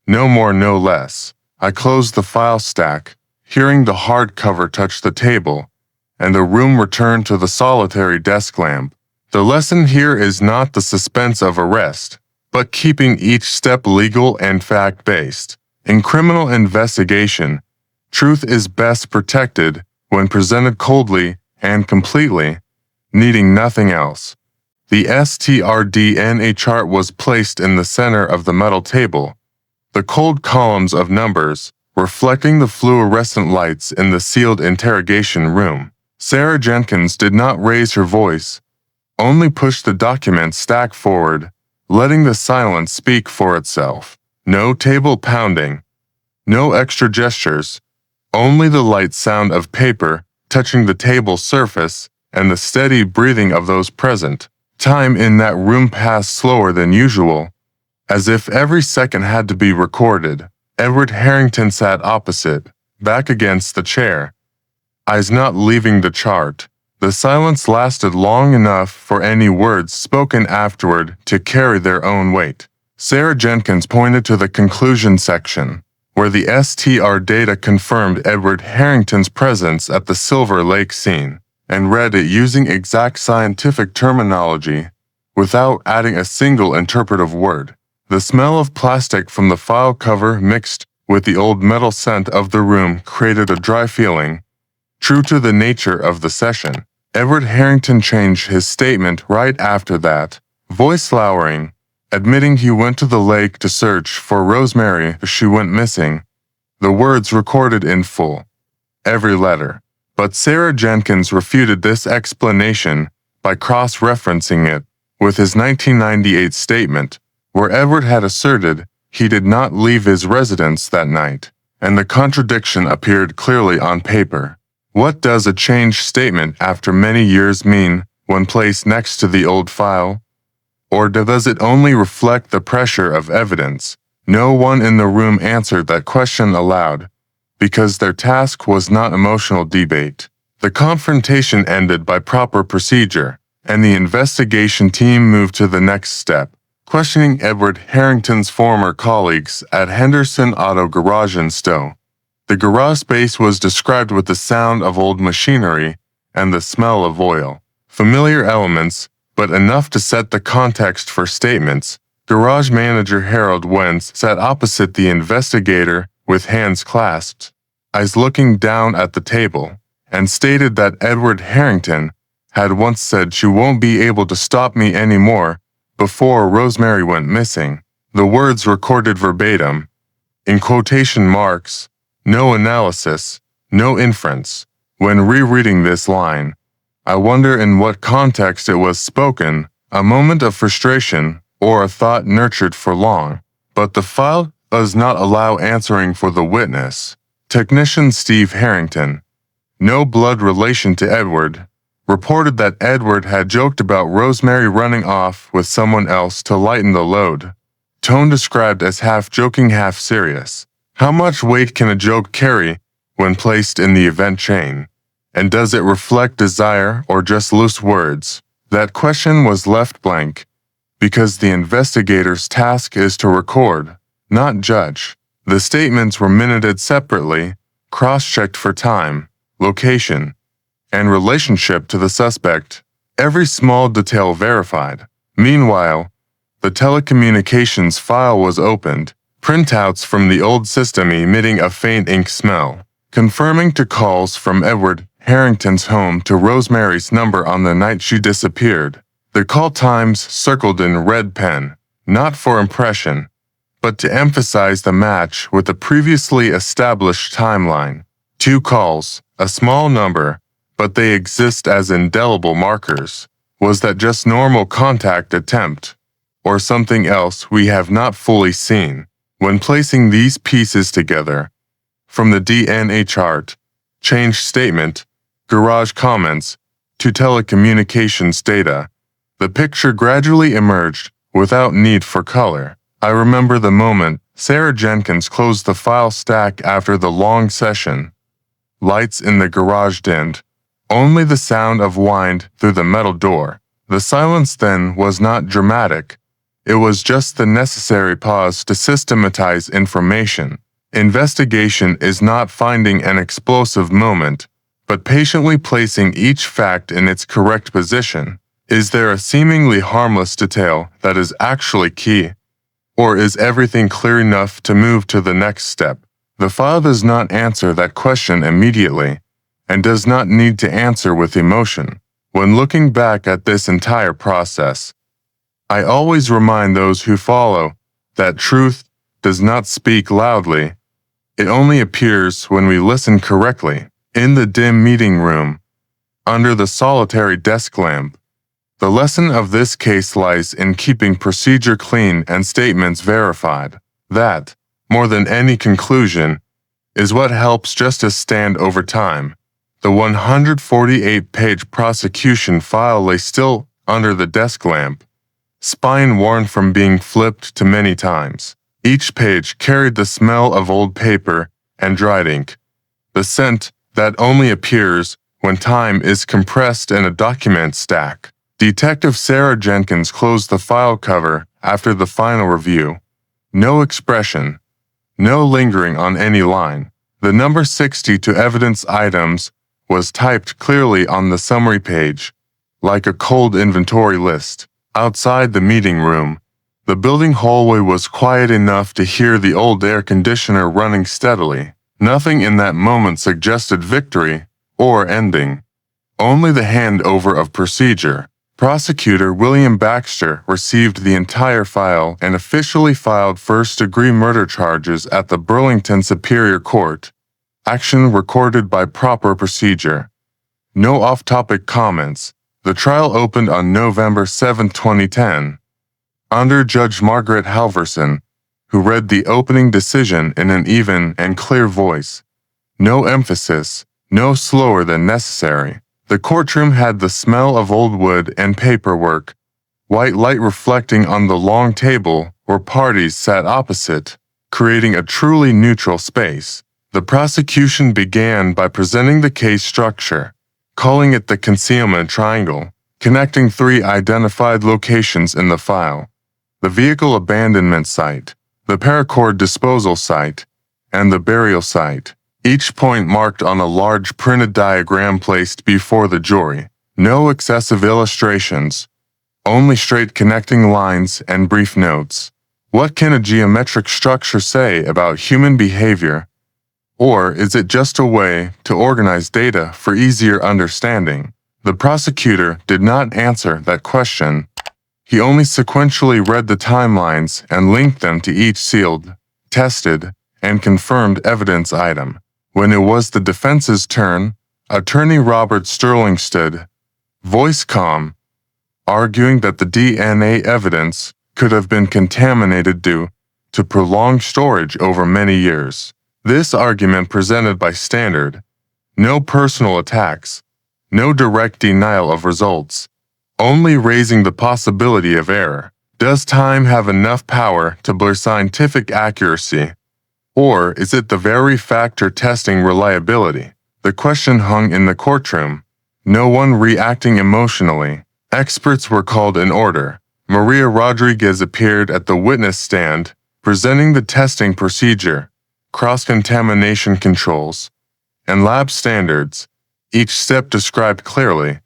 No more, no less. I closed the file stack, hearing the hardcover touch the table, and the room returned to the solitary desk lamp. The lesson here is not the suspense of arrest, but keeping each step legal and fact-based. In criminal investigation, truth is best protected when presented coldly and completely, needing nothing else. The STRDNA chart was placed in the center of the metal table, the cold columns of numbers reflecting the fluorescent lights in the sealed interrogation room. Sarah Jenkins did not raise her voice, only pushed the document stack forward, letting the silence speak for itself. No table pounding, no extra gestures, only the light sound of paper touching the table surface and the steady breathing of those present. Time in that room passed slower than usual, as if every second had to be recorded. Edward Harrington sat opposite, back against the chair, eyes not leaving the chart. The silence lasted long enough for any words spoken afterward to carry their own weight. Sarah Jenkins pointed to the conclusion section, where the STR data confirmed Edward Harrington's presence at the Silver Lake scene, and read it using exact scientific terminology, without adding a single interpretive word. The smell of plastic from the file cover mixed with the old metal scent of the room created a dry feeling, true to the nature of the session. Edward Harrington changed his statement right after that, voice lowering, admitting he went to the lake to search for Rosemary as she went missing. The words recorded in full, every letter. But Sarah Jenkins refuted this explanation by cross-referencing it with his 1998 statement, where Edward had asserted he did not leave his residence that night, and the contradiction appeared clearly on paper. What does a changed statement after many years mean when placed next to the old file? Or does it only reflect the pressure of evidence? No one in the room answered that question aloud, because their task was not emotional debate. The confrontation ended by proper procedure, and the investigation team moved to the next step, questioning Edward Harrington's former colleagues at Henderson Auto Garage in Stowe. The garage space was described with the sound of old machinery and the smell of oil. Familiar elements, but enough to set the context for statements. Garage manager Harold Wentz sat opposite the investigator with hands clasped, eyes looking down at the table, and stated that Edward Harrington had once said, "She won't be able to stop me anymore," before Rosemary went missing. The words recorded verbatim, in quotation marks, no analysis, no inference. When rereading this line, I wonder in what context it was spoken, a moment of frustration or a thought nurtured for long. But the file does not allow answering for the witness. Technician Steve Harrington, no blood relation to Edward, reported that Edward had joked about Rosemary running off with someone else to lighten the load. Tone described as half joking, half serious. How much weight can a joke carry when placed in the event chain? And does it reflect desire or just loose words? That question was left blank, because the investigator's task is to record, not judge. The statements were minuted separately, cross-checked for time, location, and relationship to the suspect, every small detail verified. Meanwhile, the telecommunications file was opened, printouts from the old system emitting a faint ink smell, confirming to calls from Edward Harrington's home to Rosemary's number on the night she disappeared. The call times circled in red pen, not for impression, but to emphasize the match with the previously established timeline. 2 calls, a small number, but they exist as indelible markers. Was that just normal contact attempt, or something else we have not fully seen? When placing these pieces together, from the DNA chart, changed statement, garage comments, to telecommunications data, the picture gradually emerged without need for color. I remember the moment Sarah Jenkins closed the file stack after the long session. Lights in the garage dimmed. Only the sound of wind through the metal door. The silence then was not dramatic. It was just the necessary pause to systematize information. Investigation is not finding an explosive moment, but patiently placing each fact in its correct position. Is there a seemingly harmless detail that is actually key? Or is everything clear enough to move to the next step? The file does not answer that question immediately, and does not need to answer with emotion. When looking back at this entire process, I always remind those who follow that truth does not speak loudly. It only appears when we listen correctly. In the dim meeting room, under the solitary desk lamp, the lesson of this case lies in keeping procedure clean and statements verified. That, more than any conclusion, is what helps justice stand over time. The 148-page prosecution file lay still under the desk lamp, spine worn from being flipped too many times. Each page carried the smell of old paper and dried ink, the scent that only appears when time is compressed in a document stack. Detective Sarah Jenkins closed the file cover after the final review. No expression, no lingering on any line. The number 60 to evidence items was typed clearly on the summary page, like a cold inventory list. Outside the meeting room, the building hallway was quiet enough to hear the old air conditioner running steadily. Nothing in that moment suggested victory or ending, only the handover of procedure. Prosecutor William Baxter received the entire file and officially filed first-degree murder charges at the Burlington Superior Court. Action recorded by proper procedure. No off-topic comments. The trial opened on November 7, 2010, under Judge Margaret Halverson, who read the opening decision in an even and clear voice. No emphasis, no slower than necessary. The courtroom had the smell of old wood and paperwork, white light reflecting on the long table where parties sat opposite, creating a truly neutral space. The prosecution began by presenting the case structure, calling it the concealment triangle, connecting three identified locations in the file: the vehicle abandonment site, the paracord disposal site, and the burial site. Each point marked on a large printed diagram placed before the jury. No excessive illustrations, only straight connecting lines and brief notes. What can a geometric structure say about human behavior? Or is it just a way to organize data for easier understanding? The prosecutor did not answer that question. He only sequentially read the timelines and linked them to each sealed, tested, and confirmed evidence item. When it was the defense's turn, Attorney Robert Sterling stood, voice calm, arguing that the DNA evidence could have been contaminated due to prolonged storage over many years. This argument presented by standard, no personal attacks, no direct denial of results, only raising the possibility of error. Does time have enough power to blur scientific accuracy? Or is it the very factor testing reliability? The question hung in the courtroom, no one reacting emotionally. Experts were called in order. Maria Rodriguez appeared at the witness stand, presenting the testing procedure, cross-contamination controls, and lab standards, each step described clearly.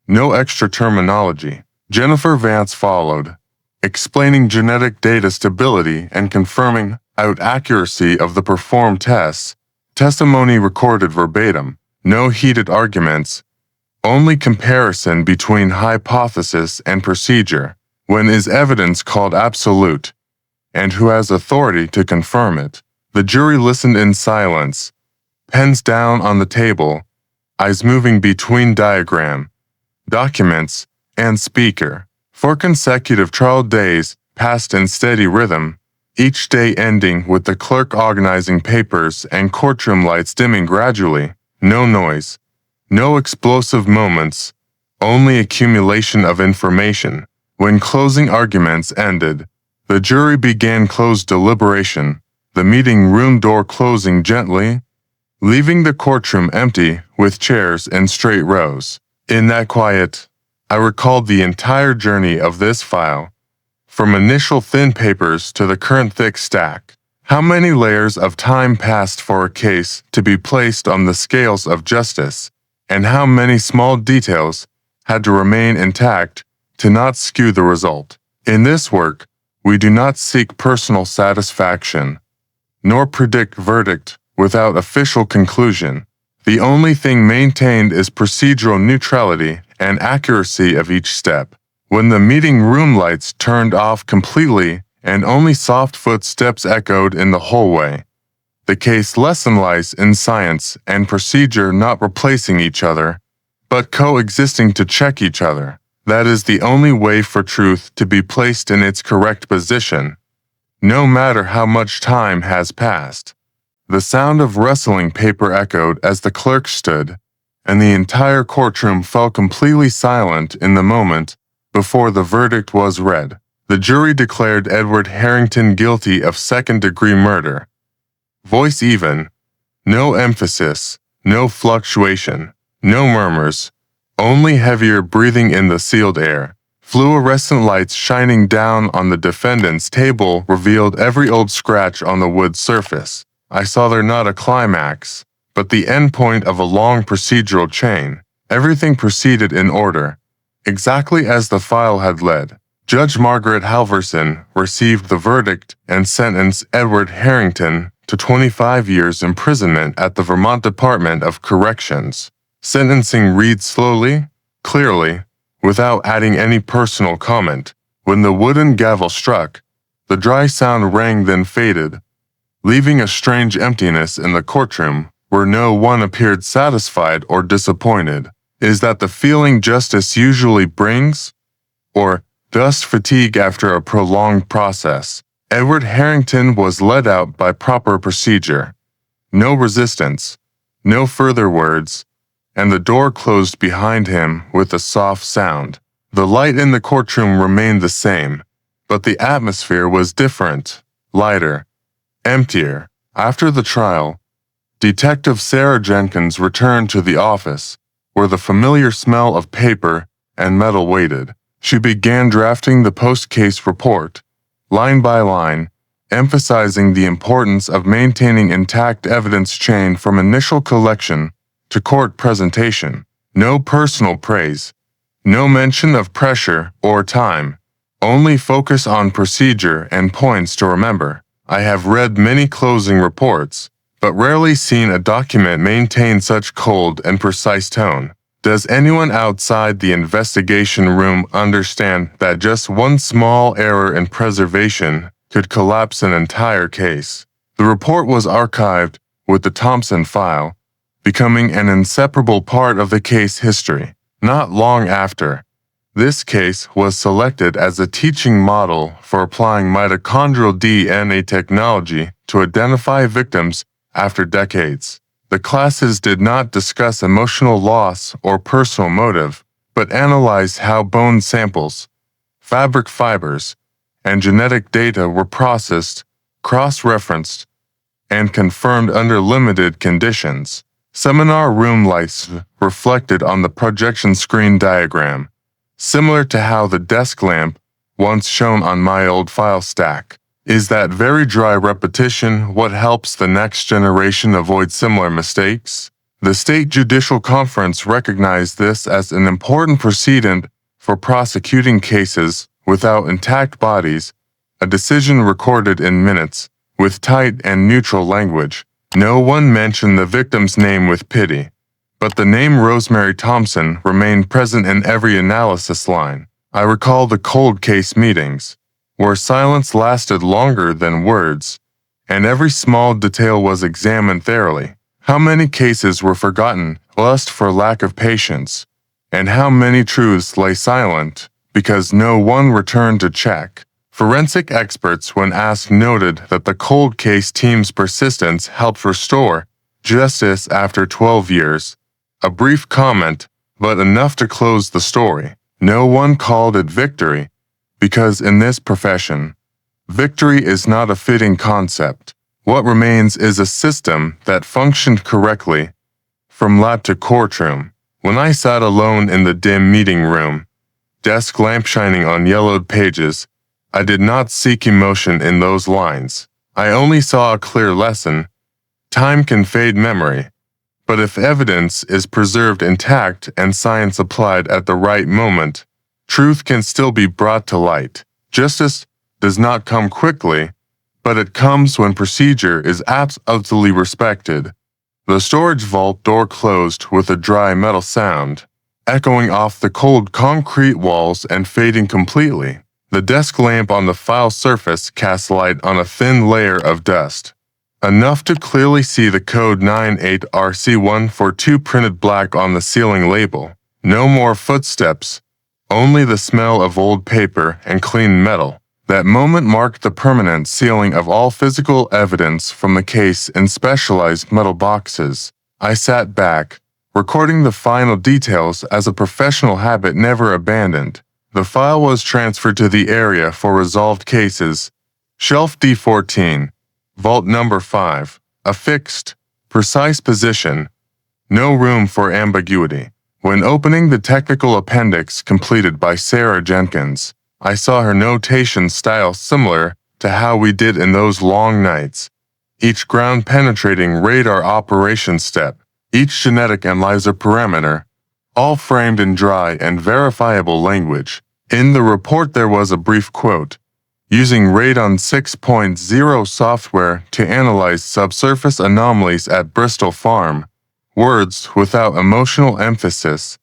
No extra terminology. Jennifer Vance followed, explaining genetic data stability and confirming accuracy of the performed tests. Testimony recorded verbatim. No heated arguments, only comparison between hypothesis and procedure. When is evidence called absolute? And who has authority to confirm it? The jury listened in silence, pens down on the table, eyes moving between diagram, documents, and speaker. 4 consecutive trial days passed in steady rhythm, each day ending with the clerk organizing papers and courtroom lights dimming gradually. No noise, no explosive moments, only accumulation of information. When closing arguments ended, the jury began closed deliberation, the meeting room door closing gently, leaving the courtroom empty with chairs in straight rows. In that quiet, I recalled the entire journey of this file, from initial thin papers to the current thick stack. How many layers of time passed for a case to be placed on the scales of justice, and how many small details had to remain intact to not skew the result. In this work, we do not seek personal satisfaction, nor predict verdict without official conclusion. The only thing maintained is procedural neutrality and accuracy of each step. When the meeting room lights turned off completely and only soft footsteps echoed in the hallway, the case lesson lies in science and procedure not replacing each other, but coexisting to check each other. That is the only way for truth to be placed in its correct position, no matter how much time has passed. The sound of rustling paper echoed as the clerk stood, and the entire courtroom fell completely silent in the moment before the verdict was read. The jury declared Edward Harrington guilty of second-degree murder. Voice even, no emphasis, no fluctuation, no murmurs, only heavier breathing in the sealed air. Fluorescent lights shining down on the defendant's table revealed every old scratch on the wood surface. I saw there not a climax, but the end point of a long procedural chain. Everything proceeded in order, exactly as the file had led. Judge Margaret Halverson received the verdict and sentenced Edward Harrington to 25 years imprisonment at the Vermont Department of Corrections. Sentencing reads slowly, clearly, without adding any personal comment. When the wooden gavel struck, the dry sound rang then faded, leaving a strange emptiness in the courtroom where no one appeared satisfied or disappointed. Is that the feeling justice usually brings? Or dust fatigue after a prolonged process? Edward Harrington was led out by proper procedure. No resistance, no further words, and the door closed behind him with a soft sound. The light in the courtroom remained the same, but the atmosphere was different, lighter, emptier. After the trial, Detective Sarah Jenkins returned to the office, where the familiar smell of paper and metal waited. She began drafting the post-case report, line by line, emphasizing the importance of maintaining intact evidence chain from initial collection to court presentation. No personal praise, no mention of pressure or time, only focus on procedure and points to remember. I have read many closing reports, but rarely seen a document maintain such cold and precise tone. Does anyone outside the investigation room understand that just one small error in preservation could collapse an entire case? The report was archived with the Thompson file, becoming an inseparable part of the case history. Not long after, this case was selected as a teaching model for applying mitochondrial DNA technology to identify victims after decades. The classes did not discuss emotional loss or personal motive, but analyzed how bone samples, fabric fibers, and genetic data were processed, cross-referenced, and confirmed under limited conditions. Seminar room lights reflected on the projection screen diagram, similar to how the desk lamp, once shown on my old file stack. Is that very dry repetition what helps the next generation avoid similar mistakes? The State Judicial Conference recognized this as an important precedent for prosecuting cases without intact bodies, a decision recorded in minutes, with tight and neutral language. No one mentioned the victim's name with pity, but the name Rosemary Thompson remained present in every analysis line. I recall the cold case meetings, where silence lasted longer than words, and every small detail was examined thoroughly. How many cases were forgotten, lost for lack of patience, and how many truths lay silent because no one returned to check. Forensic experts, when asked, noted that the cold case team's persistence helped restore justice after 12 years. A brief comment, but enough to close the story. No one called it victory, because in this profession, victory is not a fitting concept. What remains is a system that functioned correctly, from lab to courtroom. When I sat alone in the dim meeting room, desk lamp shining on yellowed pages, I did not seek emotion in those lines. I only saw a clear lesson. Time can fade memory, but if evidence is preserved intact and science applied at the right moment, truth can still be brought to light. Justice does not come quickly, but it comes when procedure is absolutely respected. The storage vault door closed with a dry metal sound, echoing off the cold concrete walls and fading completely. The desk lamp on the file surface cast light on a thin layer of dust, enough to clearly see the code 98RC142 printed black on the ceiling label. No more footsteps, only the smell of old paper and clean metal. That moment marked the permanent sealing of all physical evidence from the case in specialized metal boxes. I sat back, recording the final details as a professional habit never abandoned. The file was transferred to the area for resolved cases, shelf D14, vault number 5, a fixed, precise position, no room for ambiguity. When opening the technical appendix completed by Sarah Jenkins, I saw her notation style similar to how we did in those long nights. Each ground-penetrating radar operation step, each genetic analyzer parameter, all framed in dry and verifiable language. In the report there was a brief quote, using Radon 6.0 software to analyze subsurface anomalies at Bristol Farm, words without emotional emphasis,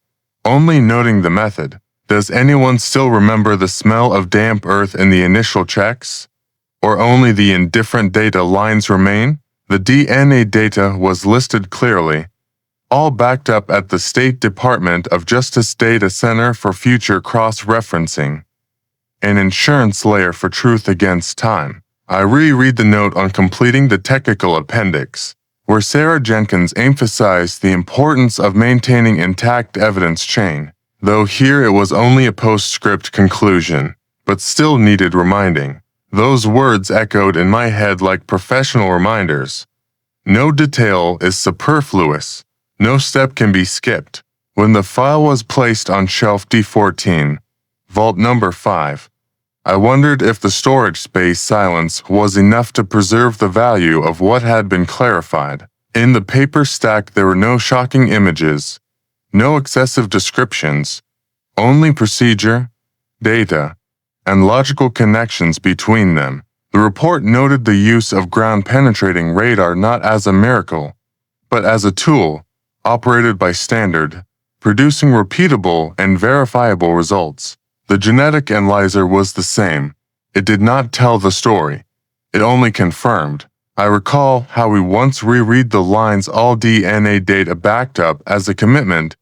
only noting the method. Does anyone still remember the smell of damp earth in the initial checks? Or only the indifferent data lines remain? The DNA data was listed clearly, all backed up at the State Department of Justice Data Center for future cross-referencing. An insurance layer for truth against time. I reread the note on completing the technical appendix, where Sarah Jenkins emphasized the importance of maintaining intact evidence chain. Though here it was only a postscript conclusion, but still needed reminding. Those words echoed in my head like professional reminders. No detail is superfluous. No step can be skipped. When the file was placed on shelf D14, vault number 5, I wondered if the storage space silence was enough to preserve the value of what had been clarified. In the paper stack there were no shocking images, no excessive descriptions, only procedure, data, and logical connections between them. The report noted the use of ground-penetrating radar not as a miracle, but as a tool, operated by standard, producing repeatable and verifiable results. The genetic analyzer was the same. It did not tell the story. It only confirmed. I recall how we once reread the lines all DNA data backed up as a commitment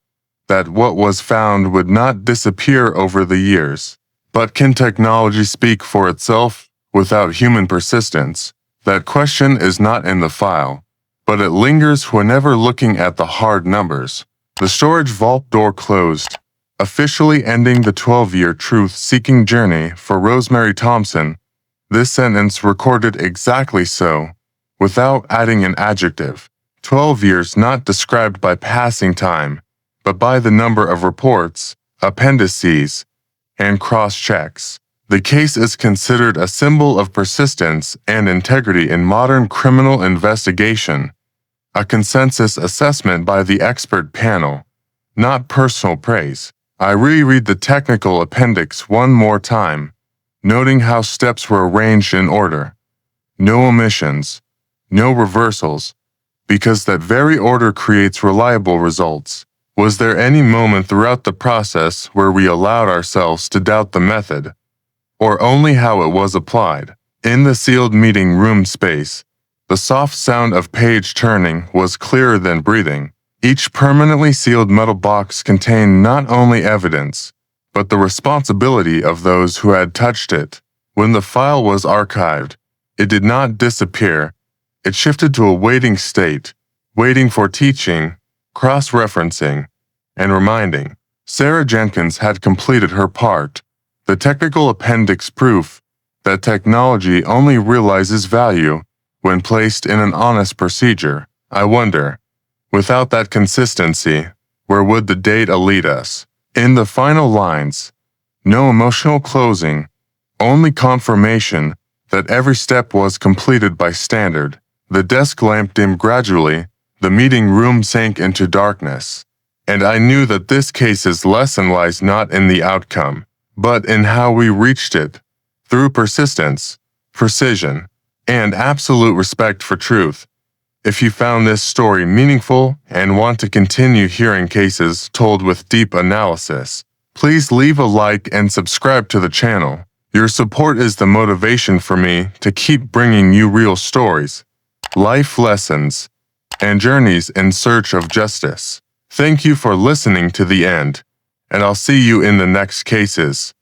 that what was found would not disappear over the years. But can technology speak for itself without human persistence? That question is not in the file, but it lingers whenever looking at the hard numbers. The storage vault door closed, officially ending the 12-year truth-seeking journey for Rosemary Thompson. This sentence recorded exactly so, without adding an adjective. 12 years not described by passing time, but by the number of reports, appendices, and cross-checks. The case is considered a symbol of persistence and integrity in modern criminal investigation, a consensus assessment by the expert panel, not personal praise. I reread the technical appendix one more time, noting how steps were arranged in order. No omissions, no reversals, because that very order creates reliable results. Was there any moment throughout the process where we allowed ourselves to doubt the method, or only how it was applied? In the sealed meeting room space, the soft sound of page turning was clearer than breathing. Each permanently sealed metal box contained not only evidence, but the responsibility of those who had touched it. When the file was archived, it did not disappear. It shifted to a waiting state, waiting for teaching, cross-referencing, and reminding. Sarah Jenkins had completed her part, the technical appendix proof that technology only realizes value when placed in an honest procedure. I wonder, without that consistency, where would the data lead us? In the final lines, no emotional closing, only confirmation that every step was completed by standard. The desk lamp dimmed gradually, the meeting room sank into darkness, and I knew that this case's lesson lies not in the outcome, but in how we reached it, through persistence, precision, and absolute respect for truth. If you found this story meaningful and want to continue hearing cases told with deep analysis, please leave a like and subscribe to the channel. Your support is the motivation for me to keep bringing you real stories, life lessons, and journeys in search of justice. Thank you for listening to the end, and I'll see you in the next cases.